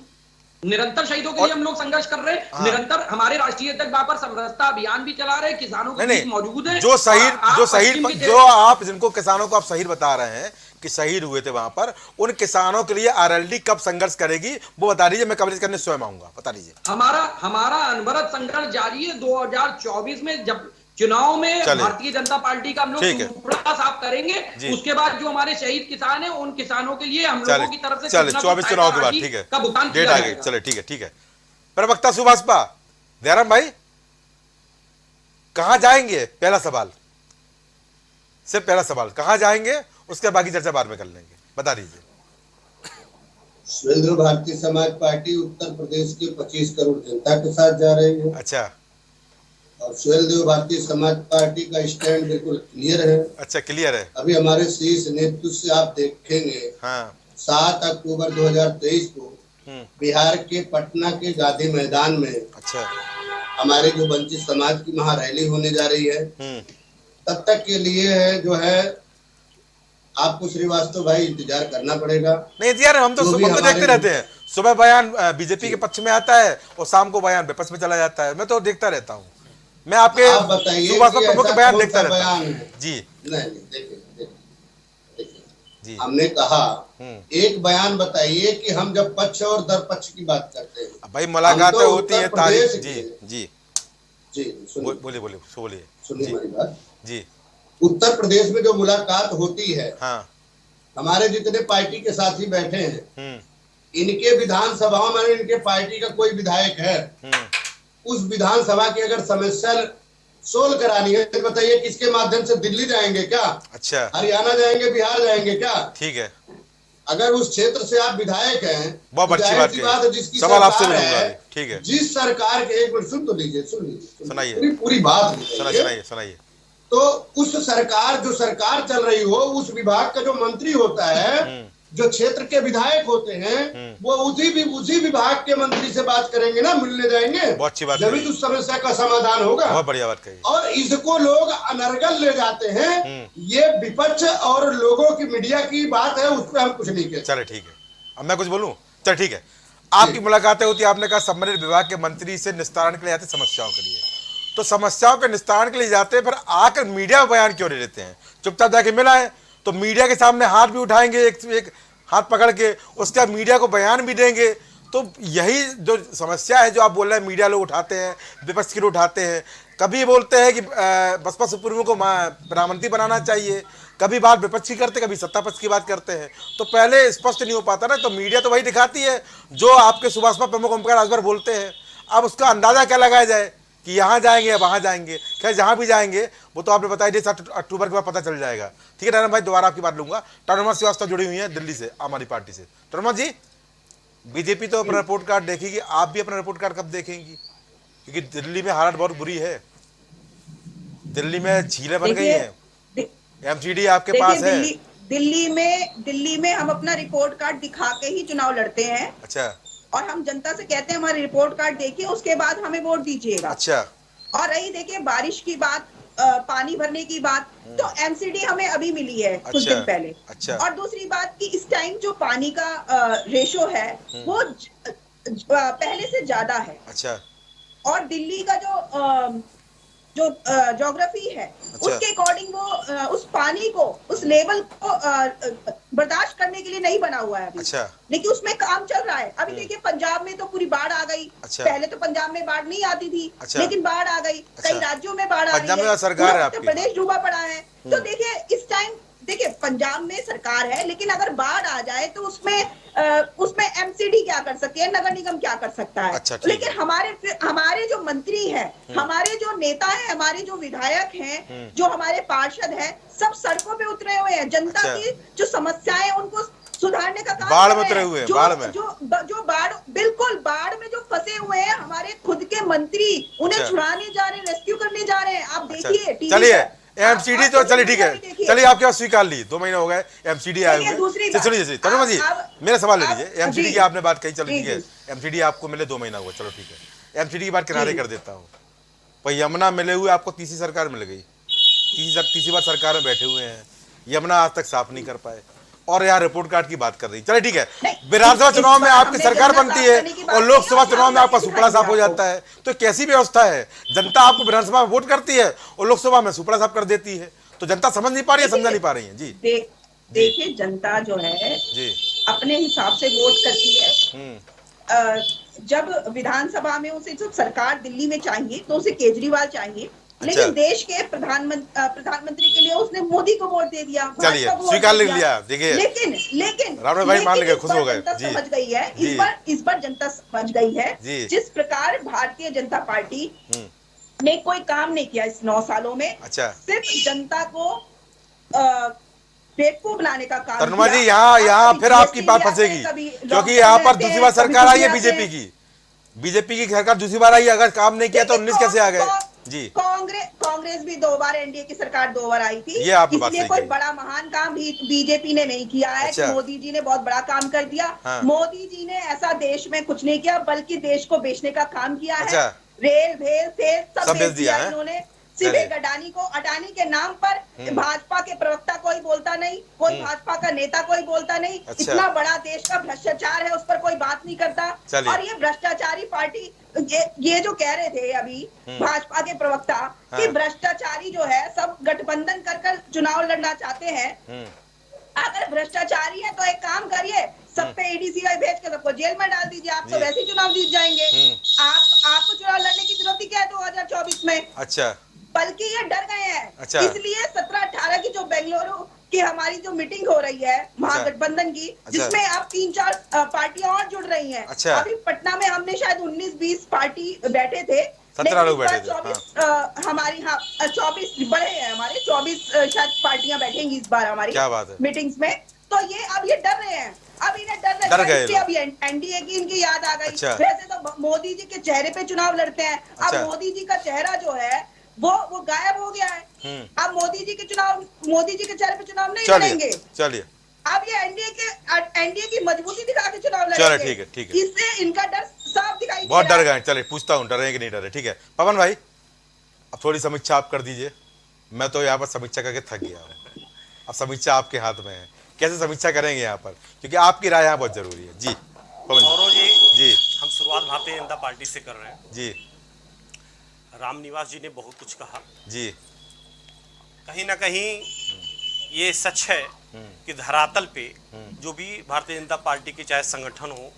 निरंतर शहीदों के लिए हम लोग संघर्ष कर रहे हैं। हाँ। निरंतर हमारे राष्ट्रीय अध्यक्ष वहां पर समरसता अभियान भी चला रहे हैं, किसानों के बीच मौजूद है। जो आप जिनको किसानों को आप शहीद बता रहे हैं कि शहीद हुए थे वहां पर, उन किसानों के लिए आरएलडी कब संघर्ष करेगी वो बता दीजिए, मैं कवरेज करने स्वयं आऊंगा, बता दीजिए। हमारा अनवरत संघर्ष जारी है। 2024 में जब चुनाव में भारतीय जनता पार्टी का हम लोग टुकड़ा साफ करेंगे, उसके बाद जो हमारे शहीद किसान हैं उन किसानों के लिए हम लोगों की तरफ से 24 चुनाव के बाद, ठीक है, का भुगतान डेट आ गई। चले, ठीक है, ठीक है। प्रवक्ता सुभाषपा दयाराम भाई, कहां जाएंगे? पहला सवाल, सिर्फ पहला सवाल, कहां जाएंगे? उसके बाकी चर्चा बाद में कर लेंगे, बता दीजिए। सुहेलदेव भारतीय समाज पार्टी उत्तर प्रदेश के 25 करोड़ जनता के साथ जा रही है। अच्छा। और सुहेलदेव भारतीय समाज पार्टी का स्टैंड बिल्कुल क्लियर है। अच्छा, क्लियर है। अभी हमारे शीर्ष नेतृत्व से आप देखेंगे, हाँ। 7 अक्टूबर 2023 को बिहार के पटना के गांधी मैदान में, अच्छा, हमारे जो वंचित समाज की महारैली होने जा रही है। तब तक के लिए जो है आपको श्रीवास्तव भाई इंतजार करना पड़ेगा। नहीं इंतजार, हम तो देखते रहते हैं। सुबह बयान बीजेपी के पक्ष में आता है और शाम को बयान विपक्ष में चला जाता है, मैं तो देखता रहता हूँ। मैं आपके प्रमुख बयान देखता रहता हूँ जी। नहीं, देखिए जी, हमने कहा एक बयान बताइए कि हम जब पक्ष और दर पक्ष की बात करते हैं, भाई मुलाकातें होती है, तारीख। जी जी जी, बोलिए सुनिए हमारी बात जी। उत्तर प्रदेश में जो मुलाकात होती है, हाँ, हमारे जितने पार्टी के साथी बैठे हैं, इनके विधानसभा में इनके पार्टी का कोई विधायक है, उस विधानसभा की अगर समस्या सोल्व करानी है तो बताइए किसके माध्यम से? दिल्ली जाएंगे क्या? अच्छा, हरियाणा जाएंगे, बिहार जाएंगे क्या? ठीक है, अगर उस क्षेत्र से आप विधायक हैं, बहुत अच्छी बात है, जिसकी सवाल आपसे है, ठीक है, जिस सरकार के, एक मिनट सुन तो लीजिए, सुनिए पूरी बात सुनाइए। तो उस सरकार, जो सरकार चल रही हो, उस विभाग का जो मंत्री होता है, जो क्षेत्र के विधायक होते हैं, वो उसी विभाग के मंत्री से बात करेंगे ना, मिलने जाएंगे, बहुत अच्छी बात, जब उस समस्या का समाधान होगा। बहुत बढ़िया बात कही। और इसको लोग अनर्गल ले जाते हैं। ये विपक्ष और लोगों की, मीडिया की बात है, उस पर हम कुछ नहीं कहते। चले ठीक है, अब मैं कुछ बोलूं? चल ठीक है। आपकी मुलाकातें होती है, आपने कहा संबंधित विभाग के मंत्री से निस्तारण के लिए आते, समस्याओं के लिए, तो समस्याओं के निस्तारण के लिए जाते हैं, पर आकर मीडिया में बयान क्यों नहीं देते हैं? चुपचाप जाके मिला है तो मीडिया के सामने हाथ भी उठाएंगे, एक हाथ पकड़ के, उसके बाद मीडिया को बयान भी देंगे। तो यही जो समस्या है, जो आप बोल रहे हैं, मीडिया लोग उठाते हैं, विपक्ष के लोग उठाते हैं, कभी बोलते हैं कि बसपा सुप्रीमो को प्रधानमंत्री बनाना चाहिए, कभी बात विपक्ष की करते, कभी सत्ता पक्ष की बात करते हैं। तो पहले स्पष्ट नहीं हो पाता ना, तो मीडिया तो वही दिखाती है जो आपके सुभाषपा प्रमुख ओम प्रकाश राजभर बोलते हैं। अब उसका अंदाजा क्या लगाया जाए कि यहाँ जाएंगे या वहाँ जाएंगे। खैर जहाँ भी जाएंगे वो तो आपने बताया 7 अक्टूबर के बाद पता चल जाएगा। ठीक है टनरमा भाई, दोबारा आपकी बात लूंगा। टनरमा श्रीवास्तव जुड़ी हुई है दिल्ली से, आम आदमी पार्टी से। टनरमा जी, बीजेपी तो अपना रिपोर्ट कार्ड देखेगी, आप भी अपना रिपोर्ट कार्ड कब देखेंगी? क्योंकि दिल्ली में हालत बहुत बुरी है, दिल्ली में झीलें बन गई हैं, एमसीडी आपके पास है। दिल्ली में हम अपना रिपोर्ट कार्ड दिखा के ही चुनाव लड़ते हैं। अच्छा। और हम जनता से कहते हैं हमारे रिपोर्ट कार्ड देखिए, उसके बाद हमें वोट दीजिएगा। अच्छा। और रही देखिए बारिश की बात, पानी भरने की बात, तो एमसीडी हमें अभी मिली है कुछ दिन पहले। अच्छा। और दूसरी बात कि इस टाइम जो पानी का रेशो है वो पहले से ज्यादा है। अच्छा। और दिल्ली का जो ज्योग्राफी है, अच्छा। उसके अकॉर्डिंग वो उस पानी को, उस लेवल को बर्दाश्त करने के लिए नहीं बना हुआ है अभी। अच्छा। लेकिन उसमें काम चल रहा है। अभी देखिए पंजाब में तो पूरी बाढ़ आ गई। अच्छा। पहले तो पंजाब में बाढ़ नहीं आती थी। अच्छा। लेकिन बाढ़ आ गई। अच्छा। कई राज्यों में बाढ़ आ रही पंजाब है, में सरकार है उत्तर प्रदेश डूबा पड़ा है। तो देखिए इस टाइम देखिए पंजाब में सरकार है, लेकिन अगर बाढ़ आ जाए तो उसमें एमसीडी क्या कर सकती है, नगर निगम क्या कर सकता है। अच्छा, लेकिन हमारे जो मंत्री हैं, हमारे जो नेता हैं, हमारे जो विधायक हैं, जो हमारे पार्षद हैं, सब सड़कों पे उतरे हुए हैं। जनता अच्छा। की जो समस्याएं उनको सुधारने का काम बाढ़ कर में रहे उतरे हैं। हुए हैं, जो बाढ़ में। जो बाढ़, बिल्कुल बाढ़ में जो फंसे हुए हैं हमारे खुद के मंत्री, उन्हें अच्छा। छुड़ाने जा रहे हैं, रेस्क्यू करने जा रहे हैं। आप देखिए टीवी चलिए पर। एमसीडी तो चलिए ठीक है, चलिए आपके पास स्वीकार ली, 2 महीने हो गए एमसीडी आए हुए। दूसरी बात, सुनिए तनुमा जी, मेरा सवाल ले लीजिए। एमसीडी जी। की आपने बात कही, चलो जी, ठीक है, जी। एमसीडी आपको मिले 2 महीना हुआ, चलो ठीक है, एमसीडी की बात किनारे कर देता हूँ। पर यमुना मिले हुए आपको तीसरी सरकार मिल गई, तीसरी बार सरकार में बैठे हुए हैं, यमुना आज तक साफ नहीं कर पाए, और यहाँ रिपोर्ट कार्ड की बात कर रही। चलिए ठीक है, विधानसभा चुनाव में आपकी सरकार बनती है और लोकसभा चुनाव में आपका सुपड़ा साफ हो जाता है, तो कैसी व्यवस्था है? जनता आपको विधानसभा में वोट करती है और लोकसभा में सुपड़ा साफ कर देती है, तो जनता समझ नहीं पा रही है, समझा नहीं पा रही है। जी देखिए जनता जो है जी अपने हिसाब से वोट करती है। जब विधानसभा में उसे जो सरकार दिल्ली में चाहिए तो उसे केजरीवाल चाहिए। अच्छा। लेकिन देश के प्रधानमंत्री के लिए उसने मोदी को वोट दे दिया। चलिए स्वीकार ले लिया। देखिए लेकिन रावण भाई मान गए, खुश हो गए। जनता जी समझ गई है, जी। इस बार जनता समझ गई है। जी। जिस प्रकार भारतीय जनता पार्टी ने कोई काम नहीं किया इस 9 सालों में। अच्छा। सिर्फ जनता को बेवकूफ बनाने का काम तनुमा जी, किया। यहाँ फिर आपकी बात फंसेगी, क्योंकि यहाँ पर दूसरी बार सरकार आई है बीजेपी की सरकार दूसरी बार आई है। अगर काम नहीं किया तो 19 कैसे आ गए? जी कांग्रेस भी 2 बार, एनडीए की सरकार 2 बार आई थी। ये आपकी बात इसलिए सही कोई बड़ा महान काम भी बीजेपी ने नहीं किया है। अच्छा। मोदी जी ने बहुत बड़ा काम कर दिया। हाँ। मोदी जी ने ऐसा देश में कुछ नहीं किया, बल्कि देश को बेचने का काम किया है। अच्छा। रेल भेल तेल सब बेच दिया है। इन्होंने। चलिए। सिर्फ अडानी के नाम पर भाजपा के प्रवक्ता कोई बोलता नहीं, कोई भाजपा का नेता कोई बोलता नहीं। अच्छा। इतना बड़ा देश का भ्रष्टाचार है, उस पर कोई बात नहीं करता। चलिए। और ये भ्रष्टाचारी पार्टी, ये जो कह रहे थे अभी भाजपा के प्रवक्ता कि भ्रष्टाचारी जो है सब गठबंधन कर चुनाव लड़ना चाहते हैं। अगर भ्रष्टाचारी है तो एक काम करिए, सब पे ईडीसीआई भेज के सबको जेल में डाल दीजिए, आप तो वैसे ही चुनाव जीत जाएंगे। आपको चुनाव लड़ने की जरूरत ही क्या है 2024 में? अच्छा। बल्कि ये डर गए हैं। अच्छा। इसलिए 17-18 की जो बेंगलुरु की हमारी जो मीटिंग हो रही है महागठबंधन की, जिसमें आप 3-4 पार्टियां और जुड़ रही हैं। अच्छा। अभी पटना में हमने शायद 19-20 पार्टी बैठे थे, 17 लोग बैठे थे। 24 हमारी 24 बढ़े हैं, हमारे 24 शायद पार्टियां बैठेंगी इस बार हमारी क्या बात है। मीटिंग्स में। तो ये डर रहे हैं, अब इन्हें डर गए कि अभी एनडीए की इनकी याद आ गई। अच्छा। वैसे तो मोदी जी के चेहरे पे चुनाव लड़ते हैं। अच्छा। अब मोदी जी का चेहरा जो है वो गायब हो गया है। अब मोदी जी के चेहरे पे चुनाव नहीं लड़ेंगे। चलिए अब ये एनडीए की मजबूती दिखा के चुनाव चलो लड़ेंगे। ठीक है। इससे इनका डर साफ दिखाई बहुत दे रहा डर है। गए। चलिए पूछता हूँ डरे कि नहीं डरे। ठीक है पवन भाई, अब थोड़ी समीक्षा आप कर दीजिए। मैं तो यहाँ पर समीक्षा करके थक गया हूँ, अब समीक्षा आपके हाथ में है। कैसे समीक्षा करेंगे यहाँ पर, क्योंकि आपकी राय यहाँ बहुत जरूरी है। जी पवन जी। हम शुरुआत भारतीय जनता पार्टी से कर रहे हैं। जी रामनिवास जी ने बहुत कुछ कहा। जी कहीं ना कहीं ये सच है कि धरातल पे जो भी भारतीय जनता पार्टी के चाहे संगठन हो,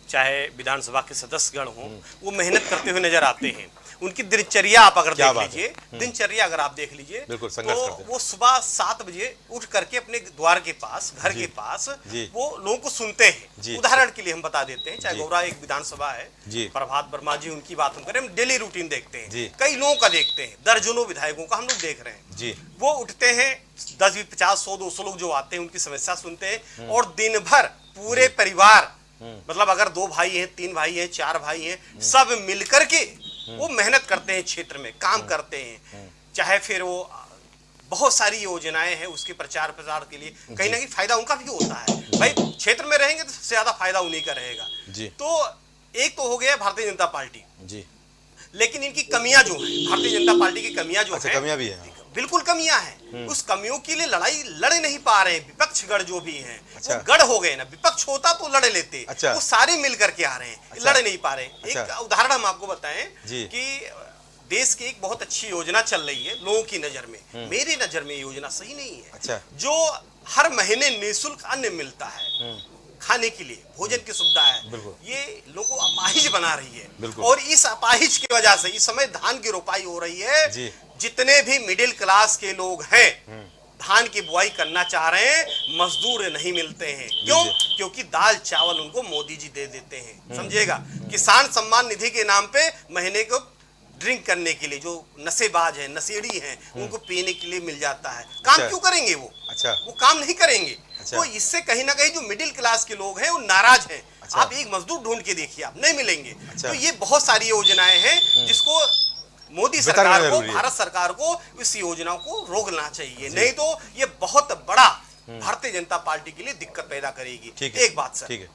चाहे विधानसभा के सदस्यगण हो, वो मेहनत करते हुए नजर आते हैं। उनकी दिनचर्या आप अगर देख लीजिए, दिनचर्या अगर आप देख लीजिए तो वो सुबह 7 बजे उठ करके अपने द्वार के पास, घर के पास वो लोगों को सुनते हैं। उदाहरण के लिए हम बता देते हैं, चाहे गौरा एक विधानसभा है, प्रभात वर्मा जी उनकी बात हम करें, हम डेली रूटीन देखते हैं, कई लोगों का देखते हैं, दर्जनों विधायकों का हम लोग देख रहे हैं। वो उठते हैं, 10, 20, 50, 100, 200 लोग जो आते हैं उनकी समस्या सुनते हैं और दिन भर पूरे परिवार, मतलब अगर 2 भाई हैं, 3 भाई हैं, 4 भाई हैं, सब मिलकर के वो मेहनत करते हैं, क्षेत्र में काम करते हैं। चाहे फिर वो बहुत सारी योजनाएं हैं उसके प्रचार प्रसार के लिए, कहीं ना कहीं फायदा उनका भी होता है। भाई क्षेत्र में रहेंगे तो सबसे ज्यादा फायदा उन्हीं का रहेगा। तो एक तो हो गया भारतीय जनता पार्टी जी, लेकिन इनकी कमियां जो है, भारतीय जनता पार्टी की कमियां जो है, कमियां भी है, बिल्कुल कमियां हैं। उस कमियों के लिए लड़ाई लड़ नहीं पा रहे हैं। विपक्ष गढ़ जो भी हैं वो गढ़ हो गए ना, विपक्ष होता तो लड़ लेते, वो सारे मिल करके आ रहे हैं, लड़ नहीं पा रहे। एक उदाहरण हम आपको बताएं कि देश की एक बहुत अच्छी योजना चल रही है लोगों की नजर में, मेरी नजर में योजना सही नहीं है। जो हर महीने निःशुल्क अन्न मिलता है खाने के लिए, भोजन की सुविधा है, ये लोगों को अपाहिज बना रही है। और इस अपाहिज की वजह से इस समय धान की रोपाई हो रही है, जितने भी मिडिल क्लास के लोग हैं धान की बुआई करना चाह रहे हैं, मजदूर नहीं मिलते हैं। क्यों? क्योंकि दाल चावल उनको मोदी जी दे देते हैं। समझिएगा, किसान सम्मान निधि के नाम पे महीने को ड्रिंक करने के लिए जो नशेबाज है, नशेड़ी हैं, उनको पीने के लिए मिल जाता है। काम क्यों करेंगे वो? वो काम नहीं करेंगे। तो इससे कहीं ना कहीं जो मिडिल क्लास के लोग हैं वो नाराज हैं। आप एक मजदूर ढूंढ के देखिए, आप नहीं मिलेंगे। तो ये बहुत सारी योजनाएं हैं जिसको मोदी सरकार को, भारत सरकार को इस योजनाओं को रोकना चाहिए, नहीं तो ये बहुत बड़ा भारतीय जनता पार्टी के लिए दिक्कत पैदा करेगी। एक बात सर,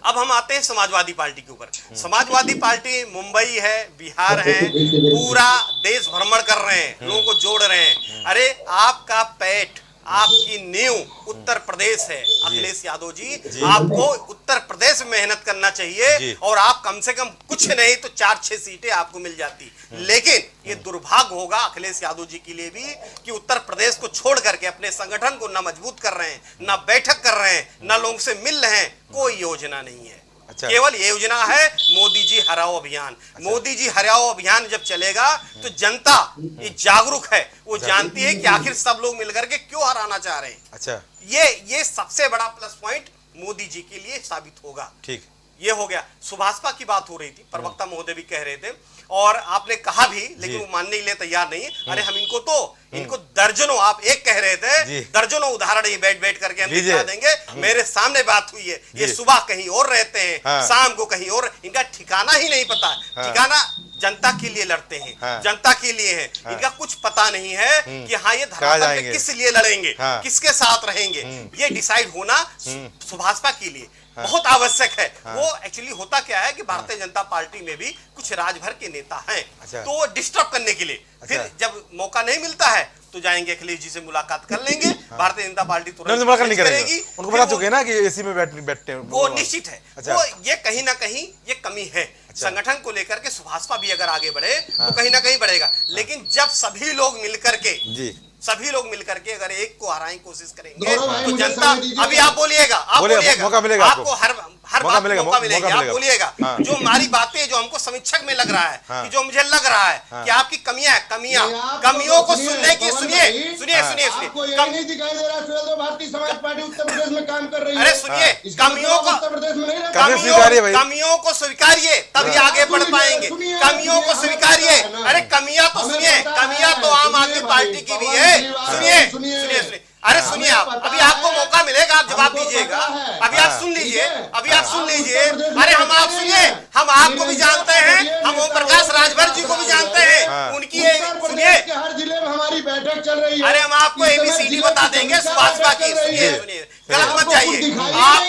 अब हम आते हैं समाजवादी पार्टी के ऊपर। समाजवादी पार्टी मुंबई है, बिहार है, पूरा देश भ्रमण कर रहे हैं, लोगों को जोड़ रहे हैं। अरे आपका पेट, आपकी नींव उत्तर प्रदेश है अखिलेश यादव जी, आपको उत्तर प्रदेश में मेहनत करना चाहिए और आप कम से कम कुछ नहीं तो 4-6 सीटें आपको मिल जाती। लेकिन ये दुर्भाग्य होगा अखिलेश यादव जी के लिए भी कि उत्तर प्रदेश को छोड़ करके अपने संगठन को ना मजबूत कर रहे हैं, ना बैठक कर रहे हैं, ना लोगों से मिल रहे हैं, कोई योजना नहीं है। केवल ये योजना है मोदी जी हराओ अभियान। मोदी जी हराओ अभियान जब चलेगा तो जनता ये जागरूक है, वो जानती है कि आखिर सब लोग मिलकर के क्यों हराना चाह रहे हैं। ये सबसे बड़ा प्लस पॉइंट मोदी जी के लिए साबित होगा। ठीक, ये हो गया। सुभाषपा की बात हो रही थी, प्रवक्ता महोदय भी कह रहे थे और आपने कहा भी, लेकिन वो मानने के लिए तैयार नहीं। अरे हम इनको दर्जनों, आप एक कह रहे थे, दर्जनों उदाहरण ये बैठ करके हम दिखा देंगे। मेरे सामने बात हुई है, ये सुबह कहीं और रहते हैं, शाम को कहीं और, इनका ठिकाना ही नहीं पता। ठिकाना जनता के लिए लड़ते हैं, जनता के लिए है, इनका कुछ पता नहीं है कि हाँ ये धरातल पे किस लिए लड़ेंगे, किसके साथ रहेंगे, ये डिसाइड होना सुभाषपा के लिए बहुत आवश्यक है। वो एक्चुअली होता क्या है कि भारतीय जनता पार्टी में भी कुछ राजभर के नेता हैं, तो वो डिस्टर्ब करने के लिए फिर जब मौका नहीं मिलता है तो जाएंगे अखिलेश जी से मुलाकात कर लेंगे। भारतीय जनता पार्टी तुरंत मुलाकात नहीं करेगी, उनको बता चुके हैं ना कि एसी में बैठते हैं, वो निश्चित है। वो ये कहीं ना कहीं ये कमी है संगठन को लेकर के। सुभाषपा भी अगर आगे बढ़े तो कहीं ना कहीं बढ़ेगा, लेकिन जब सभी लोग मिलकर के अगर एक को हराने की कोशिश करेंगे तो जनता, अभी आप बोलिएगा, मौका मिलेगा आपको, हर बात मौका मिलेगा, आप बोलिएगा जो हमारी बातें, जो हमको समीक्षक में लग रहा है कि जो मुझे लग रहा है कि आपकी कमियों को सुनने की, सुनिए नहीं दिखाई दे रहा, भारतीय समाज पार्टी उत्तर प्रदेश में काम कर रही है। अरे सुनिए, कमियों को स्वीकारिए तभी आगे बढ़ पाएंगे। कमियों को स्वीकारिए। अरे कमियां तो सुनिए, कमियां तो आम आदमी पार्टी की भी है। सुनिए, अरे सुनिए, आप अभी आपको मौका मिलेगा, आप जवाब दीजिएगा। अभी आप सुन लीजिए। अरे हम आप सुनिए, हम आपको भी जानते हैं, हम ओम प्रकाश राजभर जी को भी जानते हैं, उनकी सुनिए, हर जिले में हमारी बैठक चल रही है। अरे हम आपको ABCD बता देंगे सुभाषपा की। सुनिए, गलत मत जाइए आप।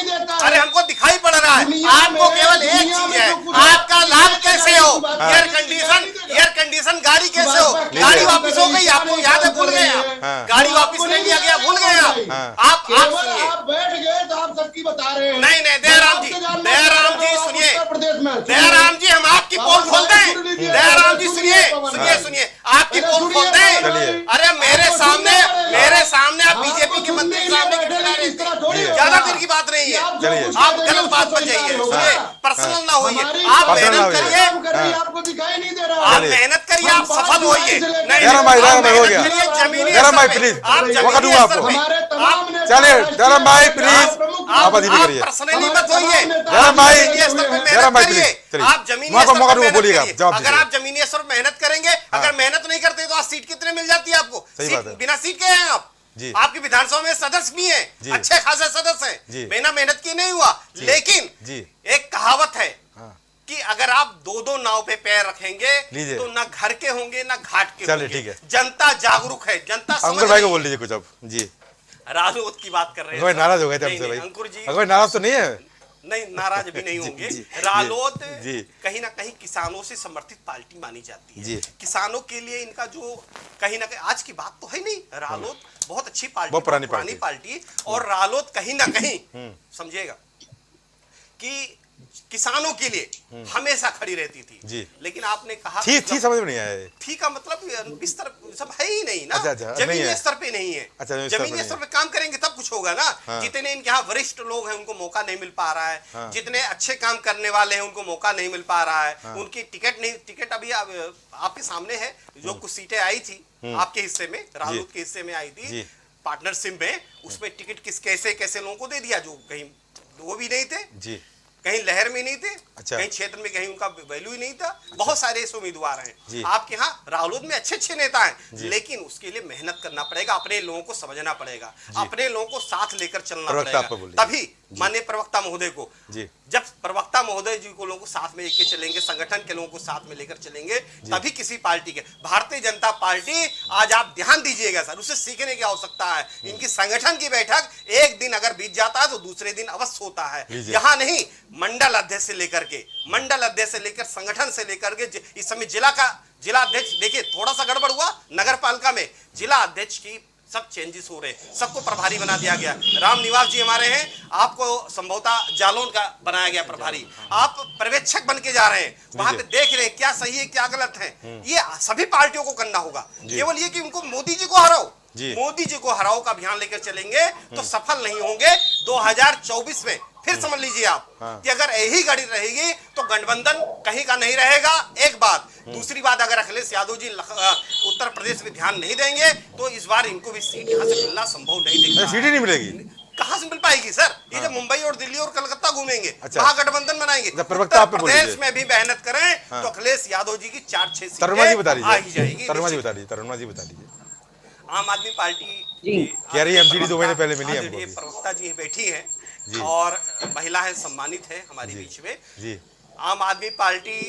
अरे हमको दिखाई पड़ रहा है, आपको केवल एक चीज है, आपका लाभ कैसे हो, एयर कंडीशन गाड़ी कैसे हो। गाड़ी वापिस हो गई, आपको याद है, भूल गए आप, गाड़ी वापिस नहीं लिया गया, भूल गए आप सुनिए, आप बैठ गए तो आप सबकी बता रहे हैं। नहीं दयाराम जी सुनिए, दयाराम जी हम आपकी पोल खोल दें। दयाराम जी सुनिए, आपकी पोल खोल दें। अरे मेरे सामने आप बीजेपी के मंत्री सामने ज्यादा फिर की बात नहीं है, आप जो कुछ आप कहते हैं गलत बात उसको पर जाइए, स्वीकार सुनिए, होगा। पर्सनल ना होइए, हमारी आप पर्सनल ना मेहनत होइए। करिए, काम कर रही है, आपको दिखाई नहीं दे रहा आप है। मेहनत करिए, हम आप 5 सफल होइए। जुलाई से लेकर नहीं, धर्म भाई, आप धर्म भाई, हो मेहनत गया। करिए, जमीनी धर्म भाई, स्तर पे, प्लीज, आप वक्त जमीनी दूंगा स्तर आपको। पे, हमारे आप तमाम नेता चलिए, राष्ट्रीय धर्म भाई, नेता, प्लीज, प्रमुख आप अधीन आप करिए। पर्सनली मत होइए, धर्म आप भाई, जमीनी स्तर पे धर्म मेहनत भाई, करिए, प्लीज, चलिए। आप जमीनी मौका स्तर दूंगा, पे मेहनत बोलिएगा, करिए। जवाब अगर दीजिए। आप जमीनी स्तर पे मेहनत करेंगे, अगर मेहनत नहीं करते तो आज सीट कितने मिल जाती है आपको? सही सीट- बात है। बिना सीट के हैं आप जी। आपकी विधानसभा में सदस्य भी जी। हैं, अच्छे खासे सदस्य जी। हैं, बिना मेहनत किए नहीं हुआ। लेकिन जी। एक कहावत है हाँ। कि अगर आप दो दो नाव पे पैर रखेंगे लीजिए। तो ना घर के होंगे ना घाट के चलिए, होंगे। ठीक है। जनता जागरूक है, जनता समझ अंकुर भाई को रही बोल है। लीजिए कुछ अब। जी, राजोत की बात कर रहे अंकुर भाई हैं नाराज हो गए थे नहीं, हमसे नहीं, भाई। अंकुर जी अंकुर भाई नाराज तो नहीं है? नहीं, नाराज भी नहीं होंगे। जी, रालोद जी। कहीं ना कहीं किसानों से समर्थित पार्टी मानी जाती है। जी। किसानों के लिए इनका जो कहीं ना कहीं आज की बात तो है नहीं, रालोद बहुत अच्छी पार्टी, बहुत पुरानी पार्टी और रालोद कहीं ना कहीं समझिएगा कि किसानों के लिए हमेशा खड़ी रहती थी। जी। लेकिन आपने कहा थी समझ में नहीं आया। थी का मतलब स्तर सब है ही नहीं ना। अच्छा, नहीं जमीनी है। स्तर पे नहीं है। अच्छा, जमीनी स्तर पे जमीनी नहीं स्तर है। पे काम करेंगे तब कुछ होगा ना। हाँ। जितने इनके यहाँ वरिष्ठ लोग हैं उनको मौका नहीं मिल पा रहा है। हाँ। जितने अच्छे काम करने वाले हैं उनको मौका नहीं मिल पा रहा है। उनकी टिकट अभी आपके सामने है। जो कुछ सीटें आई थी आपके हिस्से में, राजूत के हिस्से में आई जी। थी पार्टनरशिप में, उसमें टिकट कैसे कैसे लोगों को दे दिया जो कहीं वो भी नहीं थे, जी। कहीं लहर में नहीं थे, अच्छा। कहीं क्षेत्र में कहीं उनका वैल्यू ही नहीं था। बहुत सारे ऐसे उम्मीदवार जी। हैं आपके यहाँ रालोद में, अच्छे अच्छे नेता हैं, लेकिन उसके लिए मेहनत करना पड़ेगा, अपने लोगों को समझना पड़ेगा, अपने लोगों को साथ लेकर चलना प्रवक्ता आपको पड़ेगा। बोलिए। तभी माननीय प्रवक्ता महोदय को, जी। जब प्रवक्ता महोदय जी को लोगों को साथ में लेकर चलेंगे, संगठन के लोगों को साथ में लेकर चलेंगे, तभी किसी पार्टी के, भारतीय जनता पार्टी आज आप ध्यान दीजिएगा सर, उससे सीखने की आवश्यकता है। इनकी संगठन की बैठक एक दिन अगर बीत जाता है तो दूसरे दिन अवश्य होता है। यहाँ नहीं, मंडल अध्यक्ष से लेकर के, संगठन से लेकर के, इस समय जिला अध्यक्ष देखिए थोड़ा सा गड़बड़ हुआ, नगर पालिका में जिला अध्यक्ष की सब चेंजेस हो रहे हैं, सबको प्रभारी बना दिया गया। राम निवास जी हमारे हैं, आपको संभवतः जालौन का बनाया गया प्रभारी, आप पर्यवेक्षक बन के जा रहे हैं, वहां पे देख रहे हैं क्या सही है क्या गलत है। ये सभी पार्टियों को करना होगा। केवल ये कि उनको मोदी जी को हराओ, मोदी जी को हराओ का अभियान लेकर चलेंगे तो सफल नहीं होंगे। 2024 में फिर समझ लीजिए आप कि अगर यही गाड़ी रहेगी तो गठबंधन कहीं का नहीं रहेगा। एक बात, दूसरी बात, अगर अखिलेश यादव जी उत्तर प्रदेश में ध्यान नहीं देंगे तो इस बार इनको भी सीट यहाँ से मिलना संभव नहीं दिखता। सीट ही नहीं मिलेगी। कहां से मिल पाएगी सर? ये जब मुंबई और दिल्ली और कलकत्ता घूमेंगे, अच्छा। महागठबंधन बनाएंगे, प्रवक्ता आप उत्तर प्रदेश में भी मेहनत करें तो अखिलेश यादव जी की 4-6 सीटें तरुणा जी बता आ ही जाएगी। दीजिए। तरुणा जी बता दीजिए। तरुणा जी बता दीजिए। आम आदमी पार्टी कह रही है एमसीडी 2 महीने पहले मिली हमको। ये प्रवक्ता जी बैठी है जी। और महिला है, सम्मानित है हमारे बीच में। जी। आम आदमी पार्टी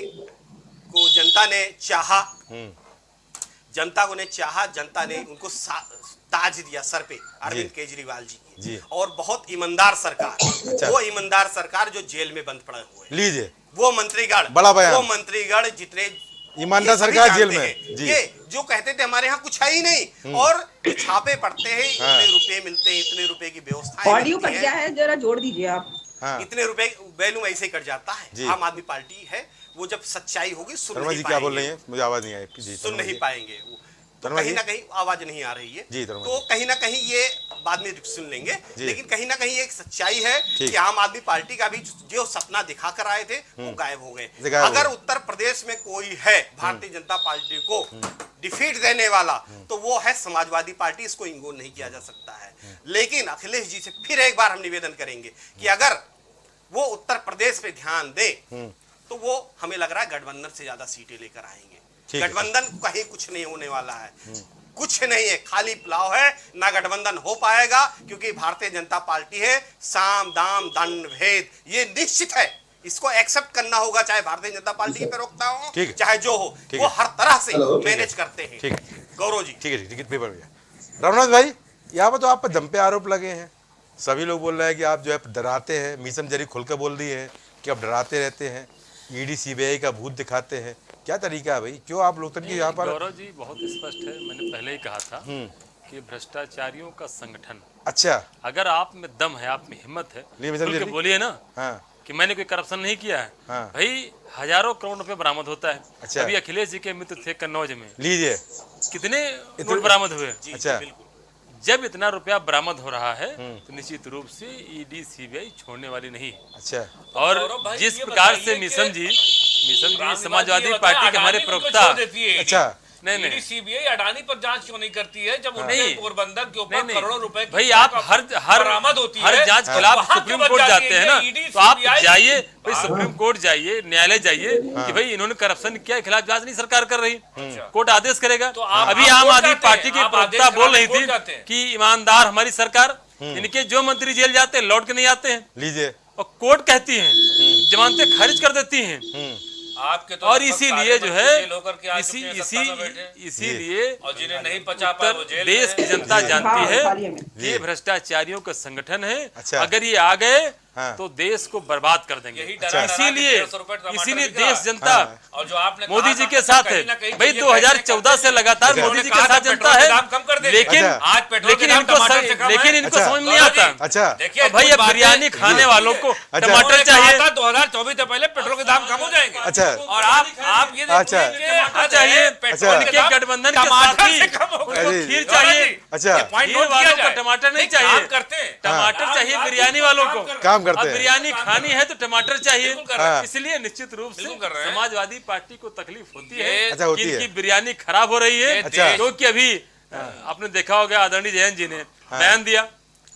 को जनता ने चाहा, जनता ने उनको ताज दिया सर पे, अरविंद केजरीवाल जी की, और बहुत ईमानदार सरकार। अच्छा। वो ईमानदार सरकार जो जेल में बंद पड़े हुए, लीजिए वो मंत्रीगण, बड़ा बयान। वो मंत्रीगण जितने ईमानदार ये सभी सरकार जेल जानते में। हैं। जी। ये जो कहते थे हमारे यहाँ कुछ है ही नहीं, और जो छापे पड़ते हैं, इतने रुपए मिलते हैं, इतने रुपए की व्यवस्था, ऑडियो कट गया है, जरा जोड़ दीजिए आप। हाँ। इतने रुपए वैल्यू ऐसे ही कट जाता जी। है। आम आदमी पार्टी है, वो जब सच्चाई होगी सुन तरुणा नहीं जी क्या बोल रही पाएंगे, हैं? मुझे आवाज नहीं आई। जी, सुन नहीं पाएंगे वो। तो तरुणा कहीं जी? ना कहीं आवाज नहीं आ रही है, जी, तरुणा तो कहीं ना कहीं ये बाद में सुन लेंगे। लेकिन कहीं ना कहीं एक सच्चाई है कि आम आदमी पार्टी का भी जो सपना दिखा कर आए थे वो गायब हो गए। अगर उत्तर प्रदेश में कोई है भारतीय जनता पार्टी को डिफीट देने वाला तो वो है समाजवादी पार्टी, इसको इग्नोर नहीं किया जा सकता है। लेकिन अखिलेश जी से फिर एक बार हम निवेदन करेंगे कि अगर वो उत्तर प्रदेश पे ध्यान दे तो वो हमें लग रहा है गठबंधन से ज्यादा सीटें लेकर आएंगे। गठबंधन कहीं कुछ नहीं होने वाला है, कुछ नहीं है, खाली पुलाव है, ना गठबंधन हो पाएगा, क्योंकि भारतीय जनता पार्टी है साम दाम दंड भेद, ये निश्चित है, इसको एक्सेप्ट करना होगा, चाहे भारतीय जनता पार्टी के प्रवक्ता हो चाहे जो हो, वो हर तरह से मैनेज करते हैं। गौरव जी ठीक है, पेपर भैया। रघुनाथ भाई, यहाँ पर तो आप पर दम पे आरोप लगे हैं, सभी लोग बोल रहे हैं कि आप जो है डराते हैं, मीसम जरी खुलकर बोल रही है कि आप डराते रहते हैं, ईडी सीबीआई का भूत दिखाते हैं, क्या तरीका है भाई? क्यों आप लोकतंत्र की यहाँ पर? गौरव जी बहुत स्पष्ट है, मैंने पहले ही कहा था कि भ्रष्टाचारियों का संगठन। अच्छा, अगर आप में दम है, आप में हिम्मत है, खुल के बोलिए ना कि मैंने कोई करप्शन नहीं किया है। भाई हजारों करोड़ रुपए बरामद होता है। अच्छा। अभी अखिलेश जी के मित्र थे कन्नौज में, लीजिए कितने नोट बरामद हुए। अच्छा, जब इतना रुपया बरामद हो रहा है तो निश्चित रूप से ईडी सीबीआई छोड़ने वाली नहीं। अच्छा, और जिस प्रकार से मिशन जी समाजवादी पार्टी के हमारे प्रवक्ता, अच्छा नहीं सीबीआई अडानी पर जांच क्यों नहीं करती है जब उनके पोरबंदर के ऊपर करोड़ों रुपए भाई आप हर बरामद होती है, हर जांच खिलाफ सुप्रीम कोर्ट जाते हैं ना, तो आप जाइए भाई सुप्रीम कोर्ट जाइए, न्यायालय जाइए कि भाई इन्होंने करप्शन किया, खिलाफ जांच नहीं सरकार कर रही, कोर्ट आदेश करेगा। अभी आम आदमी पार्टी की प्रवक्ता बोल रही थी कि ईमानदार हमारी सरकार, इनके जो मंत्री जेल जाते हैं लौट के नहीं आते हैं, लीजिए, और कोर्ट कहती है जमानतें खारिज कर देती हैं आपके तो और इसीलिए जो है इसीलिए और जिन्हें नहीं पचा पाए वो जेल देश की जनता जानती है ये भ्रष्टाचारियों का संगठन है। अगर ये आ गए तो देश को बर्बाद कर देंगे। इसीलिए देश जनता और जो आपने मोदी जी के साथ है भाई, 2014 से लगातार मोदी जी के साथ जनता है, लेकिन इनको समझ नहीं आता। अच्छा देखिए भाई अब बिरयानी खाने वालों को टमाटर चाहिए, 2024 से पहले पेट्रोल के दाम कम हो जाएंगे। अच्छा, और आप ये चाहिए उनके गठबंधन के साथी उनको खीर चाहिए, अच्छा खीर वालों को टमाटर नहीं चाहिए, टमाटर चाहिए बिरयानी वालों को, काम करते हैं। बिरयानी खानी है तो टमाटर चाहिए। इसलिए निश्चित रूप से समाजवादी पार्टी को तकलीफ होती है कि इनकी बिरयानी खराब हो रही है, क्योंकि अभी आपने देखा होगा आदरणीय जयंत जी ने बयान दिया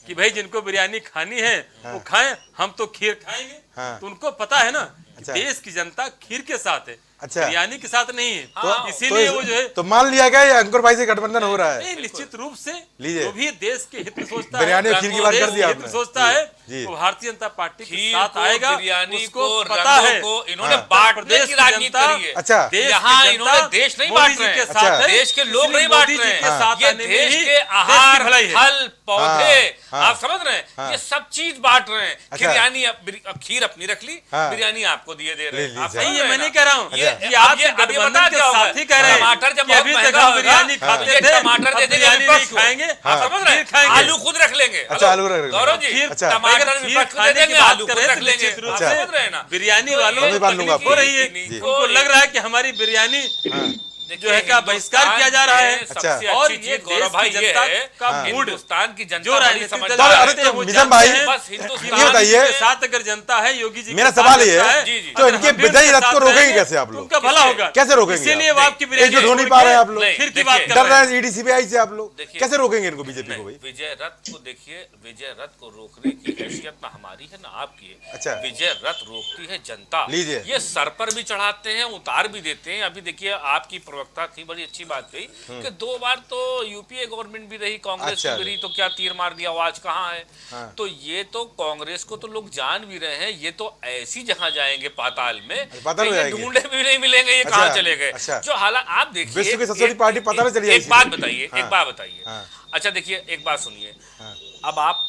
कि भाई जिनको बिरयानी खानी है वो खाएं, हम तो खीर खाएंगे। तो उनको पता है ना देश की जनता खीर के साथ है, अच्छा बिरयानी के साथ नहीं है, तो इसीलिए वो जो है तो मान लिया गया ये अंकुर भाई से गठबंधन हो रहा है। नहीं, निश्चित रूप से लीजिए, जो भी देश के हित में सोचता बिरयानी और खीर की बात कर दिया आपने, सोचता है वो भारतीय जनता पार्टी के साथ आएगा, उसको पता है इन्होंने बांटने की राजनीति करी है। अच्छा, यहाँ इन्होंने देश नहीं बांट रहे हैं, देश के लोग नहीं बांट रहे हैं, ये देश के आहार फल पौधे आप समझ रहे हैं, ये सब चीज बांट रहे हैं। बिरयानी खीर अपनी रख ली, बिरयानी आपको दिए दे रहे हैं। नहीं, मैं नहीं कह रहा हूँ कि आप गठबंधन के साथी कह रहे हैं टमाटर जब अभी तक हम बिरयानी खाते थे, टमाटर दे देंगे नहीं खाएंगे, आप समझ रहे हैं, आलू खुद रख लेंगे। अच्छा, आलू रख लेंगे गौरव जी, टमाटर विपक्ष को दे देंगे, आलू खुद रख लेंगे। आप समझ रहे हैं ना, बिरयानी वालों को तकलीफ हो रही है, उनको लग रहा है कि हमारी बिरयानी जो है क्या बहिष्कार किया जा रहा है। अच्छा, और ये गौरव भाई ये है का मूड, हिंदुस्तान की जनता जो राजनीतिक दल मिशन भाई बस ये हिंदुस्तान बताइए, के साथ अगर जनता है योगी जी, मेरा सवाल ये है तो अगर इनके हम भी विजयी उनके रथ को साथ रोकेंगे रहेंगे कैसे आप तो लोग? उनका भला होगा। कैसे रोकेंगे? इसीलिए वो आपकी बिरयानी एकजुट हो नहीं पा रहे हैं आप लोग, फिर की बात डर रहे हैं ईडी सीबीआई से आप लोग, कैसे रोकेंगे इनको बीजेपी को? भाई विजय रथ को देखिए, विजय रथ को रोकने की हैसियत ना हमारी है ना आपकी है। अच्छा, विजय रथ रोकती है जनता। लीजिए, ये सर पर भी चढ़ाते हैं, उतार भी देते हैं। अभी देखिए आपकी प्रवक्ता थी, बड़ी अच्छी बात कही कि 2 बार तो यूपीए गवर्नमेंट भी रही, कांग्रेस की भी रही, तो क्या तीर मार दिया, आज कहाँ है? तो ये तो कांग्रेस को तो लोग जान भी रहे हैं, ये तो ऐसी जगह जाएंगे पाताल में, ये ढूंढे भी नहीं मिलेंगे, ये कहाँ चले गए। जो हालात आप देखिए, विश्व की सबसे बड़ी पार्टी पता नहीं चली। एक बात बताइए, अच्छा देखिए, एक बात सुनिए, अब आप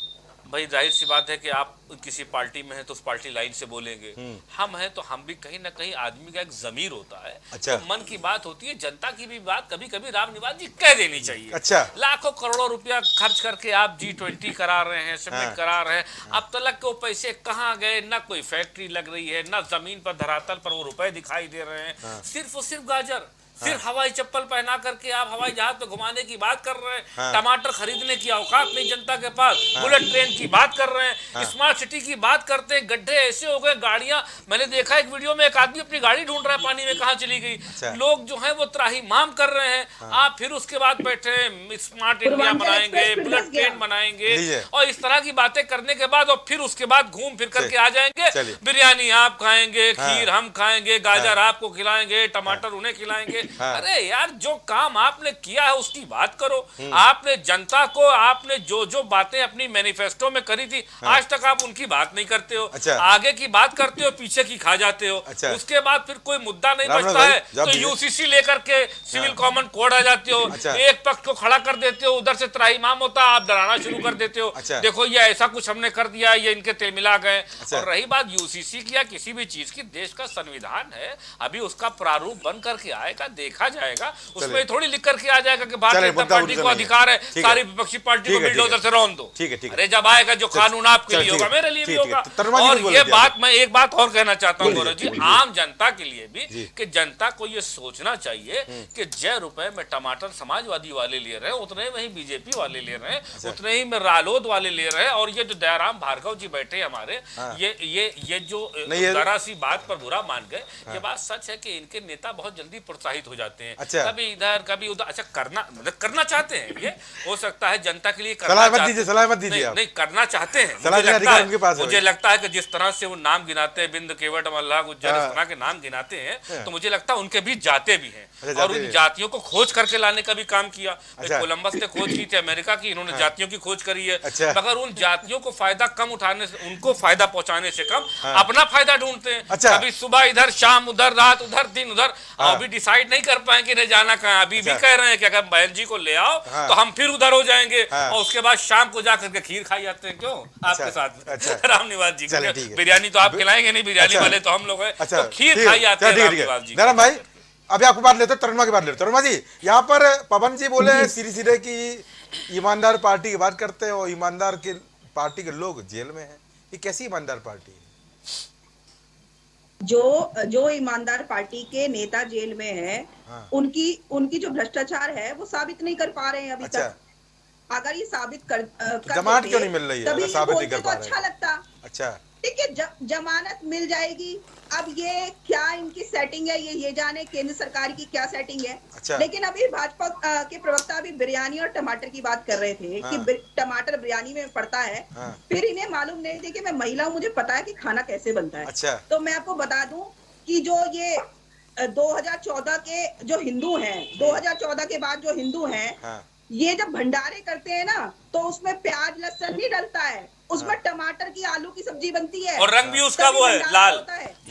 भाई जाहिर सी बात है कि आप किसी पार्टी में हैं तो उस पार्टी लाइन से बोलेंगे, हम हैं तो हम भी कहीं ना कहीं आदमी का एक जमीर होता है। अच्छा, तो मन की बात होती है, जनता की भी बात कभी कभी राम निवास जी कह देनी चाहिए। अच्छा, लाखों करोड़ों रुपया खर्च करके आप G20 करा रहे हैं, समिट करा रहे हैं, अब तक वो पैसे कहाँ गए? ना कोई फैक्ट्री लग रही है, ना जमीन पर धरातल पर वो रुपए दिखाई दे रहे हैं, सिर्फ और सिर्फ गाजर, सिर्फ हवाई चप्पल पहना करके आप हवाई जहाज पे घुमाने की बात कर रहे हैं, टमाटर खरीदने की औकात नहीं जनता के पास, बुलेट ट्रेन की बात कर रहे हैं, स्मार्ट सिटी की बात करते हैं, गड्ढे ऐसे हो गए, गाड़ियां, मैंने देखा एक वीडियो में एक आदमी अपनी गाड़ी ढूंढ रहा है, पानी में कहां चली गई। लोग जो है वो त्राहिमाम कर रहे हैं, आप फिर उसके बाद बैठे स्मार्ट इंडिया बनाएंगे, बुलेट ट्रेन बनाएंगे, और इस तरह की बातें करने के बाद और फिर उसके बाद घूम फिर करके आ जाएंगे, बिरयानी आप खाएंगे, खीर हम खाएंगे, गाजर आपको खिलाएंगे, टमाटर उन्हें खिलाएंगे। अरे यार, जो काम आपने किया है उसकी बात करो। आपने जनता को, आपने जो जो बातें अपनी मैनिफेस्टो में करी थी, आज तक आप उनकी बात नहीं करते हो। अच्छा, आगे की बात करते हो, पीछे की खा जाते हो। अच्छा, उसके बाद फिर कोई मुद्दा नहीं बचता है तो यूसीसी लेकर के सिविल कॉमन कोड आ जाते हो। अच्छा, एक पक्ष को खड़ा कर देते हो, उधर से त्राहिमाम होता है, आप डराना शुरू कर देते हो। अच्छा, देखो ये ऐसा कुछ हमने कर दिया, ये इनके तेल मिला गए। और रही बात यूसीसी की या किसी भी चीज की, देश का संविधान है, अभी उसका प्रारूप बन करके आएगा, देखा जाएगा, उसमें थोड़ी लिख करके आ जाएगा कि भारतीय जनता पार्टी को अधिकार है सारी विपक्षी पार्टी को बिल्डोजर से रौन दो। अरे जब आएगा जो कानून आपके लिए होगा मेरे लिए भी होगा। और ये बात मैं एक बात और कहना चाहता हूँ गौरव जी, आम जनता के लिए भी, कि जनता को ये सोचना चाहिए कि जय रुपए में टमाटर समाजवादी वाले ले रहे हैं, उतने में ही बीजेपी वाले ले रहे हैं, उतने ही में रालोद वाले ले रहे हैं। और ये जो दयाराम भार्गव जी बैठे हमारे, ये जो जरा सी बात पर बुरा मान गए, ये बात सच है कि इनके नेता बहुत जल्दी प्रोत्साहित हो जाते हैं। कभी इधर कभी उधर। अच्छा, करना चाहते हैं, ये हो सकता है जनता के लिए करना नहीं करना चाहते हैं। मुझे लगता है कि जिस तरह से वो नाम गिनाते हैं, बिंद केवट मल्लाह गुज्जर, इस तरह के नाम गिनाते हैं, तो मुझे लगता है उनके बीच जाते भी हैं और उन जातियों को खोज करके लाने का भी काम किया। कोलंबस ने खोज की थी अमेरिका की, इन्होंने जातियों की खोज करी है। मगर उन जातियों को फायदा कम उठाने से, उनको फायदा पहुंचाने से कम अपना फायदा ढूंढते हैं। कभी सुबह इधर, शाम उधर, रात उधर, दिन उधर। अभी डिसाइड नहीं कर पाएंगे नहीं जाना कहाँ। अभी भी कह रहे हैं कि अगर बहन जी को ले आओ तो हम फिर उधर हो जाएंगे, और उसके बाद शाम को जाकर के खीर खाई जाते हैं। क्यों आपके साथ राम निवास जी, बिरयानी तो आप खिलाएंगे नहीं, बिरयानी वाले तो हम लोग हैं, तो खीर खाई जाते हैं राम निवास जी। भाई अभी आपको बात लेते तरुणा की बात लेते। तरुणा जी, यहाँ पर पवन जी बोले सीधे सीधे की ईमानदार पार्टी की बात करते हैं और ईमानदार के पार्टी के लोग जेल में हैं। ये कैसी ईमानदार पार्टी है? जो ईमानदार पार्टी के नेता जेल में है, उनकी जो भ्रष्टाचार है वो साबित नहीं कर पा रहे हैं अभी तक। अगर ये साबित कर जमानत क्यों नहीं मिल रही है? तभी साबित नहीं कर तो अच्छा लगता। अच्छा, ठीक है, जमानत मिल जाएगी। अब ये क्या इनकी सेटिंग है, ये जाने केंद्र सरकार की क्या सेटिंग है। अच्छा। लेकिन अभी भाजपा के प्रवक्ता अभी बिरयानी और टमाटर की बात कर रहे थे कि टमाटर बिरयानी में पड़ता है। फिर इन्हें मालूम नहीं थी कि मैं महिला हूं, मुझे पता है कि खाना कैसे बनता है। अच्छा। तो मैं आपको बता दूं कि जो ये 2014 के जो हिंदू हैं, 2014 के बाद जो हिंदू हैं, ये जब भंडारे करते हैं ना, तो उसमें प्याज लहसुन नहीं डलता है, उसमें टमाटर की आलू की सब्जी बनती है। और रंग भी उसका वो है लाल,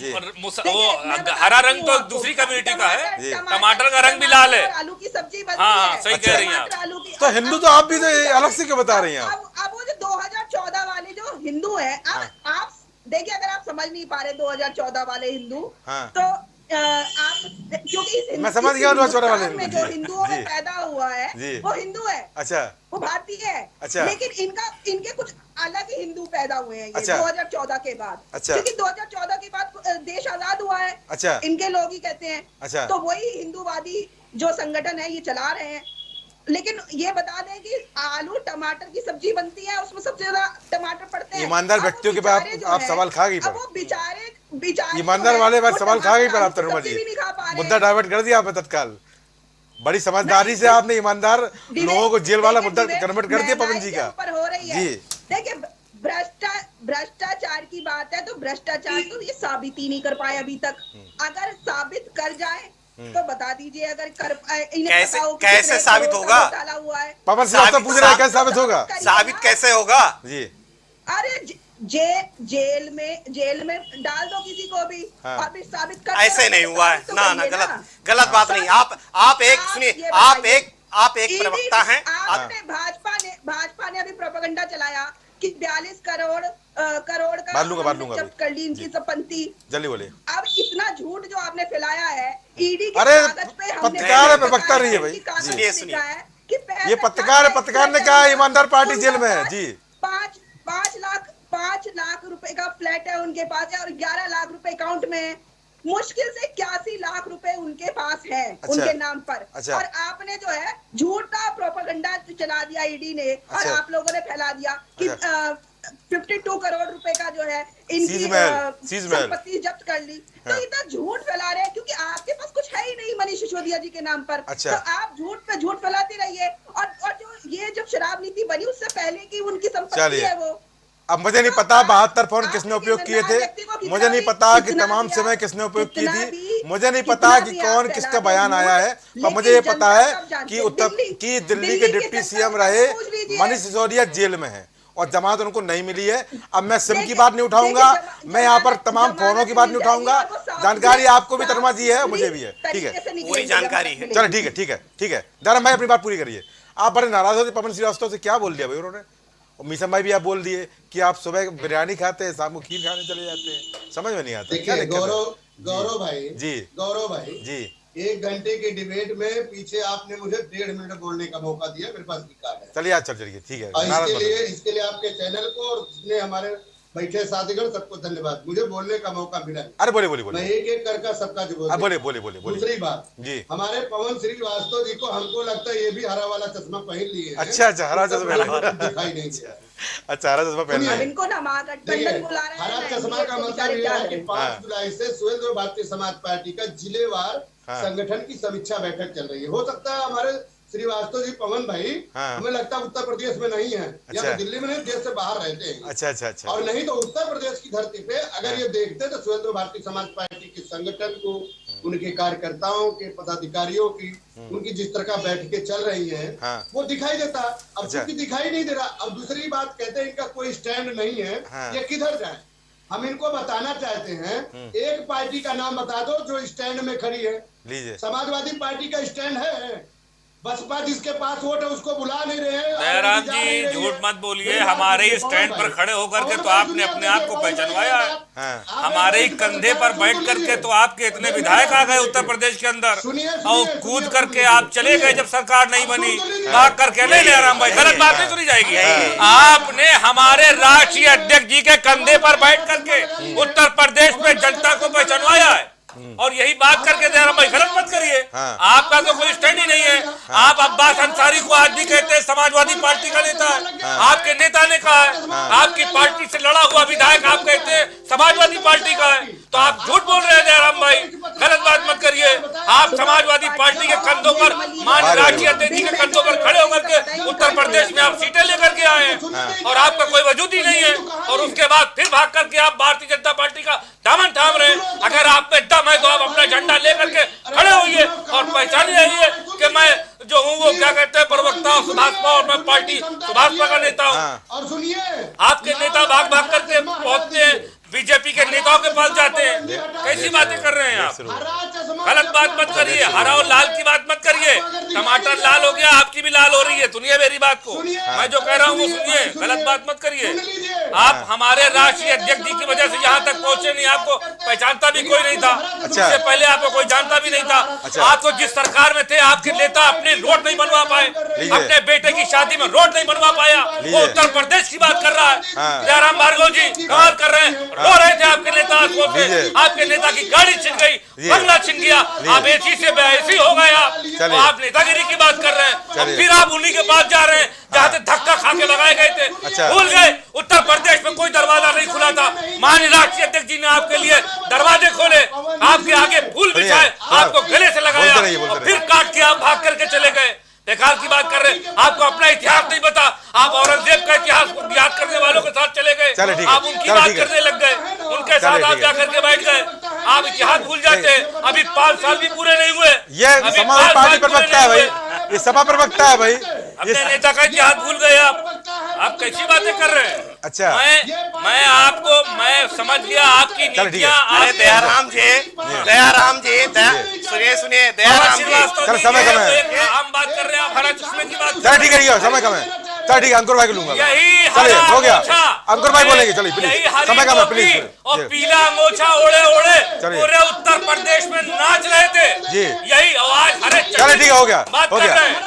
और वो हरा रंग तो दूसरी कम्युनिटी का है, टमाटर का रंग भी लाल है, आलू की सब्जी बनती है। सही कह रही हैं आप। तो हिंदू तो आप भी अलग से क्यों बता रही हैं? अब वो जो 2014 वाले जो हिंदू है, आप देखिए, अगर आप समझ नहीं पा रहे 2014 वाले हिंदू, तो आप, क्योंकि मैं समझ गया 2014 वाले में जो हिंदुओं में पैदा हुआ है वो हिंदू है। अच्छा, वो भारतीय है। अच्छा। लेकिन इनके कुछ अलग ही हिंदू पैदा हुए हैं ये। अच्छा। 2014 के बाद। अच्छा। क्योंकि 2014 के बाद देश आजाद हुआ है। अच्छा। इनके लोग ही कहते हैं। अच्छा। तो वही हिंदूवादी जो संगठन है ये चला रहे हैं। लेकिन ये बता दें कि आलू टमाटर की सब्जी बनती है, उसमें सबसे ज्यादा टमाटर पड़ते हैं। ईमानदार व्यक्तियों के बाद आप सवाल खा गई, वो बेचारे ईमानदार वाले बात सवाल खा गई पर आप तरुणा जी मुद्दा डाइवर्ट कर दिया आपने तत्काल। बड़ी समझदारी से आपने ईमानदार लोगों को जेल वाला मुद्दा कन्वर्ट कर दिया पवन जी का। हो रही है। देखिए, भ्रष्टाचार की बात है तो भ्रष्टाचार तो ये साबित ही नहीं कर पाए अभी तक। अगर साबित कर जाए तो बता दीजिए, अगर कर कैसे साबित होगा? पवन सिंह तो पूछ रहे हैं कैसे साबित होगा? साबित कैसे होगा जी? अरे जेल में डाल दो किसी को भी, और फिर साबित कर। ऐसे नहीं हुआ है ना, गलत बात नहीं। आप एक सुनिए, आप एक प्रवक्ता हैं। आपने भाजपा ने अभी प्रोपेगेंडा चलाया कि 42 करोड़ का जब्त कर ली इनकी संपत्ति। जल्दी बोले। अब इतना झूठ जो आपने फैलाया है ईडी के कागज पे, पत्रकार है, प्रवक्ता रही है भाई। सुनिए, ये पत्रकार है, पत्रकार ने कहा ईमानदार पार्टी जेल में है जी। 5 लाख रुपए का फ्लैट है उनके पास है, और 11 लाख रुपए अकाउंट में है। मुश्किल से 81 लाख रुपए उनके पास है। अच्छा। उनके नाम पर। अच्छा। और आपने जो है झूठा प्रोपेगेंडा चला दिया ईडी ने। अच्छा। और आप लोगों ने फैला दिया कि 52 करोड़ रुपए का जो है इनकी संपत्ति जब्त कर ली। तो इतना झूठ फैला रहे हैं क्योंकि आपके पास कुछ है ही नहीं मनीष सिसोदिया जी के नाम पर। अच्छा। तो आप झूठ पे झूठ फैलाते रहिए। और जो शराब नीति बनी उससे पहले की उनकी संपत्ति है वो। अब मुझे नहीं पता 72 फोन किसने उपयोग किए थे, मुझे नहीं पता कि तमाम समय किसने उपयोग की थी, मुझे नहीं पता कि कौन किसका बयान आया है, पर मुझे ये पता है कि दिल्ली के डिप्टी सीएम रहे मनीष सिसोदिया जेल में है और जमानत उनको नहीं मिली है। अब मैं सिम की बात नहीं उठाऊंगा, मैं यहाँ पर तमाम फोनों की बात नहीं उठाऊंगा। जानकारी आपको भी तरुणा जी है, मुझे भी है। ठीक है, पूरी जानकारी है। चलो ठीक है धर्म भाई अपनी बात पूरी करिए। आप बड़े नाराज होते पवन श्रीवास्तव से, क्या बोल दिया भाई उन्होंने? और मीसम भाई भी आप बोल दिए कि आप सुबह बिरयानी खाते हैं, शाम को खीर खाने चले जाते हैं, समझ में नहीं आता। देखिए गौरव भाई जी, गौरव भाई जी, 1 घंटे के डिबेट में पीछे आपने मुझे 1.5 मिनट बोलने का मौका दिया, मेरे पास रिकॉर्ड है। चलिए आज चलिए, ठीक है। और इसके लिए आपके चैनल को और जितने हमारे बैठे साथीगण सबको धन्यवाद, मुझे बोलने का मौका मिला। अरे बोले बोले मैं एक करके सबका जवाब बोले बोले बोले। दूसरी बात जी, हमारे पवन श्रीवास्तव जी को हमको लगता है ये भी हरा वाला चश्मा पहन लिए। अच्छा, हरा चश्मा दिखाई नहीं दिया। अच्छा, हरा चश्मा पहन लिया। इनको ना महागठबंधन बुला रहे हैं। हरा चश्मा का मतलब ये है कि 5 जुलाई से सुहेलदेव भारतीय समाज पार्टी का जिलेवार संगठन की समीक्षा बैठक चल रही है। हो सकता है हमारे श्रीवास्तव जी पवन भाई हमें लगता है उत्तर प्रदेश में नहीं है, या तो दिल्ली में नहीं, देश से बाहर रहते हैं। अच्छा अच्छा अच्छा। और नहीं तो उत्तर प्रदेश की धरती पे अगर ये देखते तो सुहेलदेव भारतीय समाज पार्टी के संगठन को, उनके कार्यकर्ताओं के, पदाधिकारियों की, उनकी जिस तरह का बैठकें चल रही हैं वो दिखाई देता। अब चूंकि दिखाई नहीं दे रहा। अब दूसरी बात कहते हैं इनका कोई स्टैंड नहीं है, ये किधर जाए? हम इनको बताना चाहते हैं एक पार्टी का नाम बता दो जो स्टैंड में खड़ी है। समाजवादी पार्टी का स्टैंड है, बसपा जिसके पास वोट है उसको बुला नहीं रहे हैं। जयराम जी झूठ मत बोलिए, हमारे स्टैंड पर खड़े होकर के तो आपने अपने आप को पहचानवाया है। हमारे कंधे पर बैठ करके तो आपके इतने विधायक आ गए उत्तर प्रदेश के अंदर, और कूद करके आप चले गए जब सरकार नहीं बनी, भाग करके। नहीं जयराम भाई, गलत बात नहीं सुनी जाएगी। आपने हमारे राष्ट्रीय अध्यक्ष जी के कंधे पर बैठ करके उत्तर प्रदेश में जनता को पहचानवाया है, और यही बात करके जयराम भाई गलत मत करिए। आपका तो कोई स्टैंड ही नहीं है। आप अब्बास अंसारी को आज भी कहते हैं समाजवादी पार्टी का नेता है, आपके नेता ने कहा है। आपकी पार्टी से लड़ा हुआ विधायक आप कहते हैं समाजवादी पार्टी का है, तो आप झूठ बोल रहे हैं जयराम भाई, गलत बात मत करिए। आप समाजवादी पार्टी के कंधों पर, माननीय राष्ट्रीय अध्यक्ष जी के कंधों पर खड़े होकर के उत्तर प्रदेश में आप सीटें लेकर के आए हैं, और आपका कोई वजूद ही नहीं है, और उसके बाद फिर भाग करके आप भारतीय जनता पार्टी का दामन थाम रहे हैं। अगर आप में दम है तो आप अपना झंडा लेकर के खड़े होइए और पहचान जाइए कि मैं जो हूँ वो क्या कहते हैं प्रवक्ता हूँ सुभाषपा, और मैं पार्टी सुभाषपा का नेता हूँ। और सुनिए, आपके नेता भाग भाग करके पहुंचते हैं, बीजेपी के नेताओं के पास जाते हैं। कैसी बातें कर रहे हैं आप? गलत बात मत करिए, हरा और लाल की बात मत करिए। टमाटर लाल हो गया, आपकी भी लाल हो रही है। सुनिए मेरी बात को, मैं जो कह रहा हूँ वो सुनिए, गलत बात मत करिए। आप हमारे राष्ट्रीय अध्यक्ष जी की वजह से यहाँ तक पहुँचे नहीं, आपको पहचानता भी कोई नहीं था। इससे पहले आपको कोई जानता भी नहीं था। आप तो जिस सरकार में थे आपके नेता अपने रोड नहीं बनवा पाए, अपने बेटे की शादी में रोड नहीं बनवा पाया, वो उत्तर प्रदेश की बात कर रहा है। जयराम भार्गव जी कमाल कर रहे हैं, रो रहे थे आपके नेता। आपके नेता की गाड़ी छिन गई, बंगला छिन गया, आप एसी से बेएसी हो गए। आप नेतागिरी की बात कर रहे हैं, और फिर आप उन्हीं के पास जा रहे हैं जहाँ से धक्का खा के लगाए गए थे। भूल गए उत्तर प्रदेश में कोई दरवाजा नहीं खुला था, माननीय राष्ट्रीय अध्यक्ष जी ने आपके लिए दरवाजे खोले, आपके आगे फूल बिछाए, आपको गले से लगाया, और फिर काट के आप भाग करके चले गए। बेकार की बात कर रहे हैं। आपको अपना इतिहास नहीं पता, आप औरंगजेब का इतिहास याद करने वालों के साथ चले गए, आप उनकी बात करने लग गए, उनके साथ आप जाकर के बैठ गए। आप इतिहास भूल जाते हैं। अभी 5 साल भी पूरे नहीं हुए, ये समाजवादी पार्टी प्रवक्ता है भाई, ये सपा प्रवक्ता है भाई, अपने नेता का इतिहास भूल गए आप कैसी बातें कर रहे हैं? अच्छा, मैं आपको मैं समझ गया आपकी नीतियां। दयाराम जी सुनिए दयाराम जी, समय कम है, हम बात कर रहे हैं, आप हरा चश्मे की बात। चल ठीक है, समय कम है, चल ठीक है, अंकुर भाई को लूंगा। यही चलिए हो गया, अंकुर भाई बोलेंगे, चलिए प्लीज, समय कम है प्लीज। और पीला अंगोछा ओढ़े ओढ़े पूरे उत्तर प्रदेश में नाच रहे थे जी, यही आवाज हरे। चलिए ठीक है, हो गया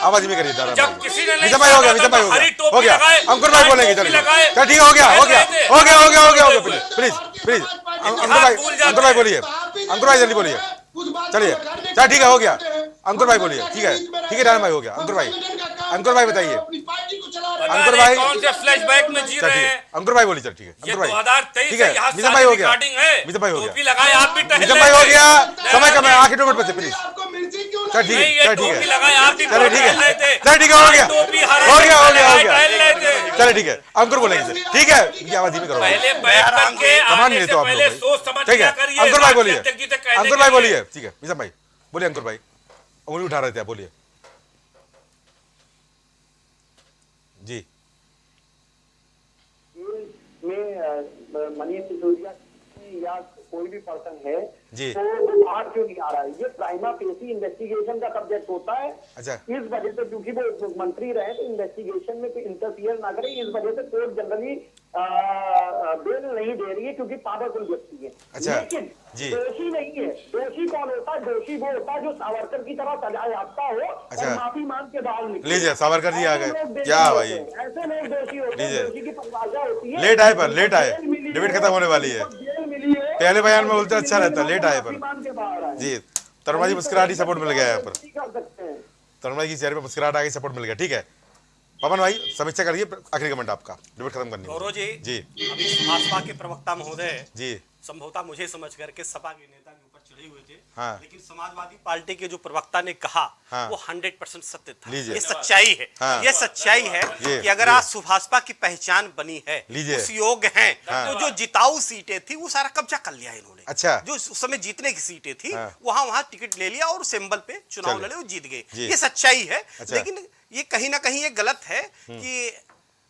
आवाज में करिए। जब किसी ने विजय भाई हो गया, हो गया, अंकुर भाई बोलेंगे, चलिए चल ठीक है, हो गया प्लीज, अंकुर भाई बोलिए, अंकुर भाई जल्दी बोलिए, चलिए चल ठीक है, हो गया, अंकुर भाई बोलिए, ठीक है राम भाई हो गया, अंकुर भाई बताइए, अंकुर भाई कौन से फ्लैशबैक में जी रहे हैं? अंकुर भाई बोलिए, चल ठीक है, अंकुर भाई 2023 ठीक है, मिजन भाई हो गया, मिजन भाई हो गया, लगाए आप भी, मिजन भाई हो गया, समय कम है, आखिरी 2 मिनट बचे प्लीज। चल ठीक है, चल ठीक है, हो गया, चलिए ठीक है, अंकुर बोलेंगे, ठीक है, आवाज धीमी करो, पहले सोच समझ ठीक है, अंकुर भाई बोलिए, अंकुर भाई बोलिए, ठीक है, मिजन भाई बोलिए, अंकुर भाई उंगली उठा रहे थे, बोलिए जी। मनीष सिसोदिया या कोई भी पर्सन है जी, तो वो बाहर क्यों नहीं आ रहा है? ये प्राइमा फेसी इन्वेस्टिगेशन का सब्जेक्ट होता है। अच्छा, इस वजह से क्योंकि वो मंत्री रहे तो इन्वेस्टिगेशन में कोई इंटरफियर ना करे, इस वजह से कोर्ट जनरली बेल नहीं दे रही है क्योंकि पावरफुल व्यक्ति है। अच्छा, लेकिन जी। दोषी नहीं है। दोषी कौन होता है? दोषी वो होता है जो सावरकर की तरह सजा याफ्ता हो और माफी मांग के बाहर निकले। लीजिए, सावरकर जी आ गए। क्या भाई, ऐसे लोग दोषी होते हैं। दोषी की परिभाषा होती है। लेट आए पर, लेट आए, डिबेट खत्म होने वाली है। पहले बयान में बोलते अच्छा रहता, लेट आए पर। जी, तरुण जी मुस्कुराहट ही सपोर्ट मिल गया यहाँ पर। तरुण जी चेहरे पे मुस्कुराहट आ गई, सपोर्ट मिल गया। ठीक है पवन भाई, समीक्षा करिए, आखिरी कमेंट आपका, डिबेट खत्म करनी है। गौरव जी, जी अभी भाजपा के प्रवक्ता महोदय जी संभवतः मुझे समझ करके सपा के नेता के ऊपर चढ़े हुए थे। हाँ। लेकिन समाजवादी पार्टी के जो प्रवक्ता ने कहा हाँ। वो 100% सत्य था। लीजिए। ये सच्चाई है। हाँ। ये सच्चाई है कि अगर आज सुभाषपा की पहचान बनी है, लीजिए। उस योग हैं, हाँ। तो जो जिताऊ सीटें थी वो सारा कब्जा कर लिया इन्होंने। अच्छा। जो उस समय जीतने की सीटें थी हाँ। वहां टिकट ले लिया और सिंबल पे चुनाव चलिए। लड़े और जीत गए। जी। ये सच्चाई है। अच्छा। लेकिन ये कहीं ना कहीं ये गलत है कि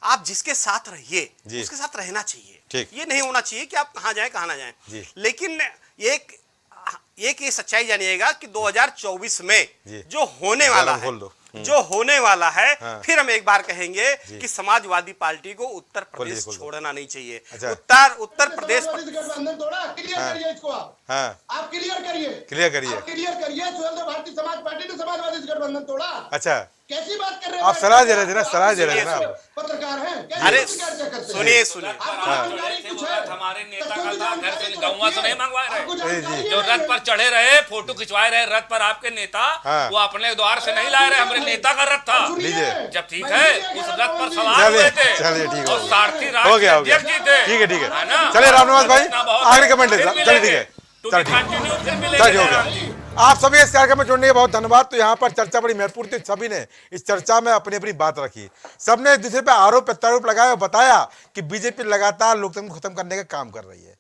आप जिसके साथ रहिए उसके साथ रहना चाहिए। ठीक। ये नहीं होना चाहिए कि आप कहां जाएं कहां ना जाएं। जी। लेकिन एक ये सच्चाई जानिएगा कि 2024 में जो होने वाला है, जो होने वाला है, हाँ। फिर हम एक बार कहेंगे कि समाजवादी पार्टी को उत्तर प्रदेश छोड़ना नहीं चाहिए। अच्छा। उत्तर प्रदेश गठबंधन तोड़ा, क्लियर करिए इसको आप। हाँ, आप क्लियर करिए, क्लियर करिए। आप क्लियर करिए। भारतीय समाज पार्टी ने समाजवादी से गठबंधन तोड़ा। अच्छा, कैसी बात कर रहे हैं आप सलाह दे रहे थे ना, सलाह दे रहे थे ना आप। पत्रकार हैं। अरे सुनिए सुनिए, हमारे नेता का था घर से गौवा से नहीं मंगवा रहे, जी। जो रथ पर चढ़े रहे, फोटो खिंचवाए रहे रथ पर आपके नेता, हाँ। वो अपने द्वार से नहीं लाए रहे, हमारे नेता का रथ था। लीजिए। जब ठीक है, उस रथ पर सवार हुए थे चलिए, ठीक है, और सारथी हो गया, हो गया। अध्यक्ष जी थे। ठीक है, ठीक है ना? है, चलिए रामनिवास भाई, आखिरी कमेंट ले, फिर चलिए ठीक है, To चलिए be ठीक है। continued, फिर मिलेंगे चलिए, हो जयराम गया। जी। आप सभी इस कार्यक्रम में जुड़ने के बहुत धन्यवाद। तो यहाँ पर चर्चा बड़ी महत्वपूर्ण थी, सभी ने इस चर्चा में अपनी अपनी बात रखी, सबने एक दूसरे पे आरोप प्रत्यारोप लगाया और बताया कि बीजेपी लगातार लोकतंत्र को खत्म करने का काम कर रही है।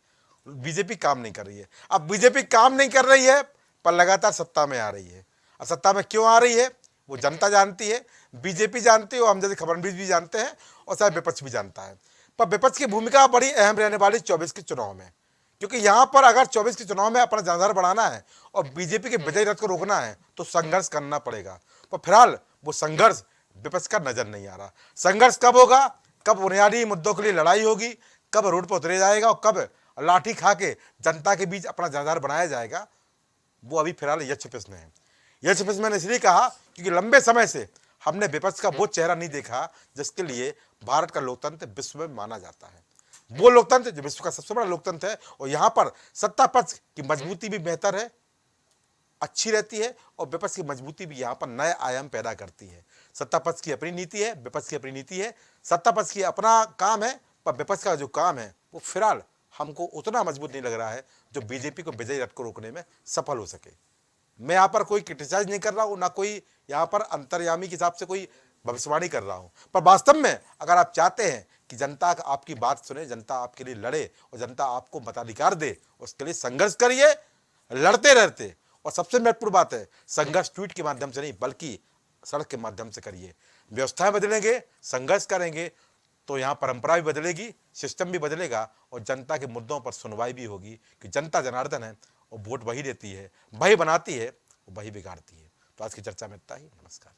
बीजेपी काम नहीं कर रही है। अब बीजेपी काम नहीं कर रही है पर लगातार सत्ता में आ रही है। अब सत्ता में क्यों आ रही है वो जनता जानती है, बीजेपी जानती है और हम जैसे खबरनवीस भी जानते हैं और शायद विपक्ष भी जानता है। पर विपक्ष की भूमिका बड़ी अहम रहने वाली 24 के चुनाव में, क्योंकि यहाँ पर अगर 24 के चुनाव में अपना जनाधार बढ़ाना है और बीजेपी के विजयी रथ को रोकना है तो संघर्ष करना पड़ेगा। पर फिलहाल वो संघर्ष विपक्ष का नजर नहीं आ रहा। संघर्ष कब होगा, कब बुनियादी मुद्दों के लिए लड़ाई होगी, कब रोड पर उतरे जाएगा और कब लाठी खा के जनता के बीच अपना जनाधार बनाया जाएगा, वो अभी फिलहाल यक्ष प्रश्न है। यक्ष प्रश्न मैंने इसलिए कहा क्योंकि लंबे समय से हमने विपक्ष का वो चेहरा नहीं देखा जिसके लिए भारत का लोकतंत्र विश्व में माना जाता है। वो लोकतंत्र जो विश्व का सबसे बड़ा लोकतंत्र है और यहाँ पर सत्ता पक्ष की मजबूती भी बेहतर है, अच्छी रहती है और विपक्ष की मजबूती भी यहाँ पर नए आयाम पैदा करती है। सत्ता पक्ष की अपनी नीति है, विपक्ष की अपनी नीति है। सत्ता पक्ष की अपना काम है पर विपक्ष का जो काम है वो फिलहाल हमको उतना मजबूत नहीं लग रहा है जो बीजेपी को विजयी रथ को रोकने में सफल हो सके। मैं यहाँ पर कोई क्रिटिसाइज नहीं कर रहा हूँ, ना कोई यहाँ पर अंतर्यामी के हिसाब से कोई भविष्यवाणी कर रहा हूँ, पर वास्तव में अगर आप चाहते हैं कि जनता आपकी बात सुने, जनता आपके लिए लड़े और जनता आपको मताधिकार दे, उसके लिए संघर्ष करिए, लड़ते रहते। और सबसे महत्वपूर्ण बात है, संघर्ष ट्वीट के माध्यम से नहीं बल्कि सड़क के माध्यम से करिए। व्यवस्थाएं बदलेंगे, संघर्ष करेंगे तो यहाँ परंपरा भी बदलेगी, सिस्टम भी बदलेगा और जनता के मुद्दों पर सुनवाई भी होगी कि जनता जनार्दन है और वोट वही देती है, वही बनाती है, वही बिगाड़ती है। तो आज की चर्चा में इतना ही। नमस्कार।